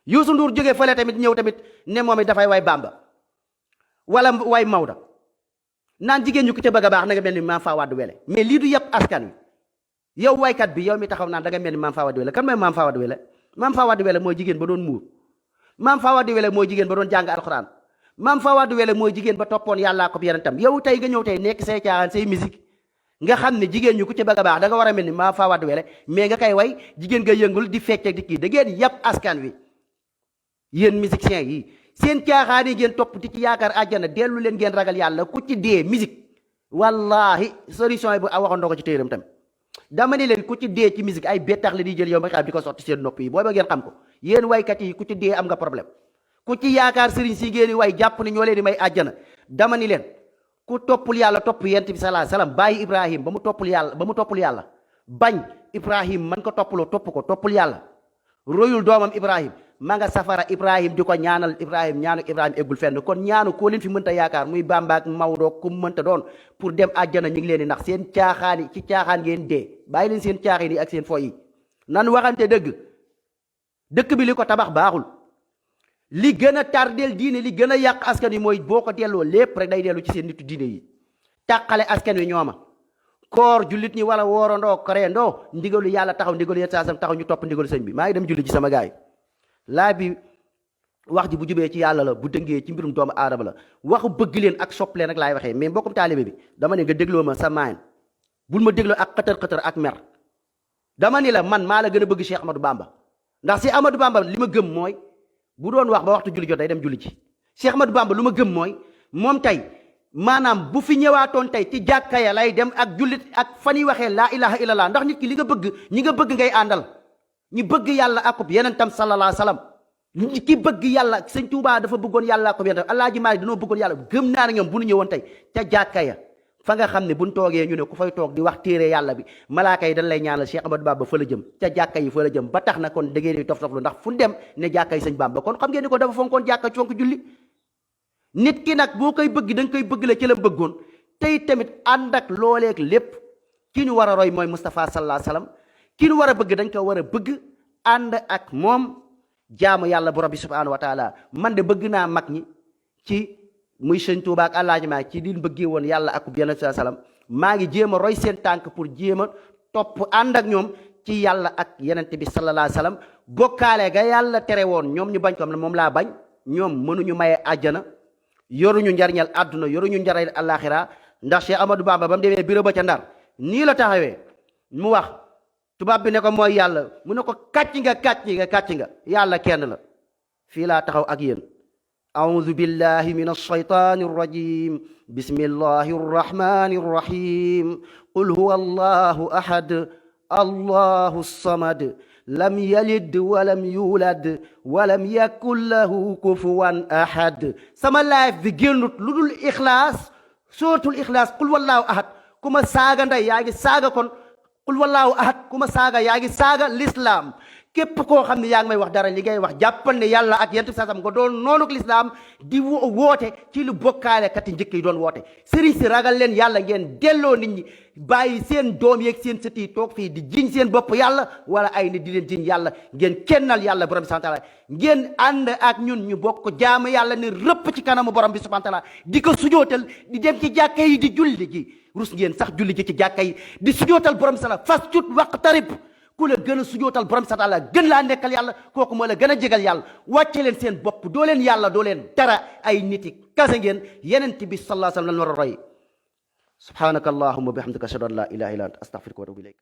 Youssou Ndour jógee fële tamit ñëw tamit ne moom it dafay way Bamba wala way Maodo naan jigéen ñu ko ca bëgg a baax na nga mel ni Mame Fawade Wele mais lii du yàpp askan wi yow waykat bi yow mi taxaw naan da nga mel ni Mame Fawade Wele kan mooy Mame Fawade Wele Mame Fawade Wele mooy jigéen ba doon muur Mame Fawade Wele mooy jigéen ba doon jàng alxuraan Mame Fawade Wele mooy jigéen ba toppoon yàllaa ko yonentam yow tey nga ñëw tey nekk say caaxaan say musique nga xam ne jigéen ñu ku ci bëgg a baax da nga war a mel ni Mame Fawade Wele mais nga koy way jigéen nga yëngul di fecc di kii da ngeen yàpp askan wi yéen musiciens yi seen caaxaan yi ngeen topp di ci yaakaar àjjana dellu leen ngeen ragal yàlla ku ci dee musique wallahi solution yi bu waxandoo ko ci téeram tamit dama ne leen ku ci dee ci musique ay bettax la di jël yow ma xam di ko sotti seen nopp yi booba ngeen xam ko yéen waykat yi ku ci dee am nga problème ku ci yaakaar sëriñ si ngeen di way jàpp ne ñoo leen di may àjjana dama ni leen ku toppul yàlla topp yent bi sallallahu alayhi wasallam bàyyi Ibrahim ba mu toppul yàlla bañ Ibrahim man ko toppul yàlla royul doomam Ibrahim ma nga safara Ibrahim di ko ñaanal ñaanu Ibrahim eggul fenn kon ñaanu koo leen fi mënta yaakaar muy Bamba ak Maodo ku mënta doon pour dem àjjana ñu ngi leen di nax seen caaxaan yi ci caaxaan ngeen dee bàyyi leen seen caaxaan yi ak seen foy yi nan waxante dëkk bi li ko tabax baaxul li gën a tardeel diine li gën a yàq askan wi mooy boo ko delloo lépp rek day dellu ci seen nitu diine yi tàqale askan wi ñooma koor jullit ñi wala woorandoo koreendoo ndigalu yàlla taxaw ndigalu yéen saasam taxaw ñu topp ndigalu sëñ bi maa ngi dem julli ci sama gaay laa bi wax ji bu jubee ci yàlla la bu dëngee ci mbirum doomu aadama la waxu bëgg leen ak sopp leen ak laay waxee mais mbokkum taalibe bi dama ne nga dégloo ma sa maayen bul ma dégloo ak xëtër ak mer dama ni la man maa la gën a bëgg Cheikh Ahmadou Bamba ndax si Ahmadou Bamba li ma gëm mooy bu doon wax ba waxtu julli jot day dem julli ci Cheikh Ahmadou Bamba lu ma gëm mooy moom tey maanaam bu fi ñëwaatoon tey ci jàkka ya lay dem ak jullit ak fa ñuy waxee laa ilaha illallah ndax nit ki li nga bëgg ñi nga bëgg ngay àndal ñi bëgg yàlla akub yenentam sallallahu alayhi wasallam ki bëgg yàlla sëñ Tuubaa dafa bëggoon yàlla akub yenentam Alaaji Maalik dañoo bëggoon yàlla gëm naa ne ñoom bu ñu ñëwoon tey ca jàkka ya fa nga xam ne buñ toogee ñu ne ku fay toog di wax téere yàlla bi malaaka yi dañ lay ñaanal Cheikh Ahmadou Bamba fa la jëm ca jàkka yi fa la jëm ba tax na kon da ngeen di tof-toflu ndax fu dem ne jàkka yi sëñ Bamba kon xam ngeen ni ko dafa fonkoon jàkka fonk julli nit ki nag boo koy bëgg da nga koy bëgg la ci la bëggoon tey tamit ànd ak looleeg lépp ki ñu war a roy mooy Moustapha sallallahu alayhi wasallam ki ñu war a bëgg dañ ko war a bëgg ànd ak moom jaamu yàlla borom bi subhanahu wa taala man de bëgg naa mag ñi ci muy sëñ Tuubaa ak Alaaji Maalik ci liñ bëggee woon yàlla ak yeneen sallam maa ngi jéem a roy seen tànk pour jéem a topp ànd ak ñoom ci yàlla ak yenente bi sallallahu alayhi wasallam bokkaale ga yàlla tere woon ñoom ñu bañ ko am ne moom laa bañ ñoom mënuñu maye àjjana yoruñu njariñal àdduna yoruñu njariñal àllaaxira ndax Cheikh Amadou Bamba ba mu demee bureau ba ca Ndar nii la taxawee mu wax tubaab bi ne ko mooy yàlla mu ne ko kàcc nga yàlla kenn la fii laa taxaw ak yéen أعوذ بالله من الشيطان الرجيم بسم الله الرحمن الرحيم قل هو الله أحد الله الصمد لم يلد ولم يولد ولم يكن له كفوا أحد sama live bi génnut lu dul Ixlaas suratul Ixlaas qul wallahu ahad ku ma saaga ndey yaa ngi saaga kon qul wallahu ahad ku ma saaga yaa ngi saaga l'islam képp koo xam ne yaa ngi may wax dara li ngay wax jàppal ne yàlla ak yent bi saasam nga doon noonuk lislaam di woote ci lu bokkaale kat yi njëkk yi doon woote sëriñ si ragal leen yàlla ngeen delloo nit ñi bàyyi seen doom yeeg seen sët yi toog fii di jiñ seen bopp yàlla wala ay nit di leen jiñ yàlla ngeen kennal yàlla borom bi subhanahu wa taala ngeen ànd ak ñun ñu bokk jaamu yàlla ne rëpp ci kanamu borom bi subhanahu wa taala di ko sujootal di dem ci jàkka yi di julli ji rus ngeen sax julli ji ci jàkka yi di sujootal borom bi sala fasjud waqtarib ku la gën a sujootal borom sa taala gën laa nekkal yàlla kooku moo la gën a jegal yàlla wàcce leen seen bopp doo leen yàlla doo leen dara ay niti kase ngeen yenent bi sallallahu alayhi wa sallam lan war a roy subhanaka allahumma bihamdika ashhadu an la ilaha illa anta astaghfiruka wa atubu ilayk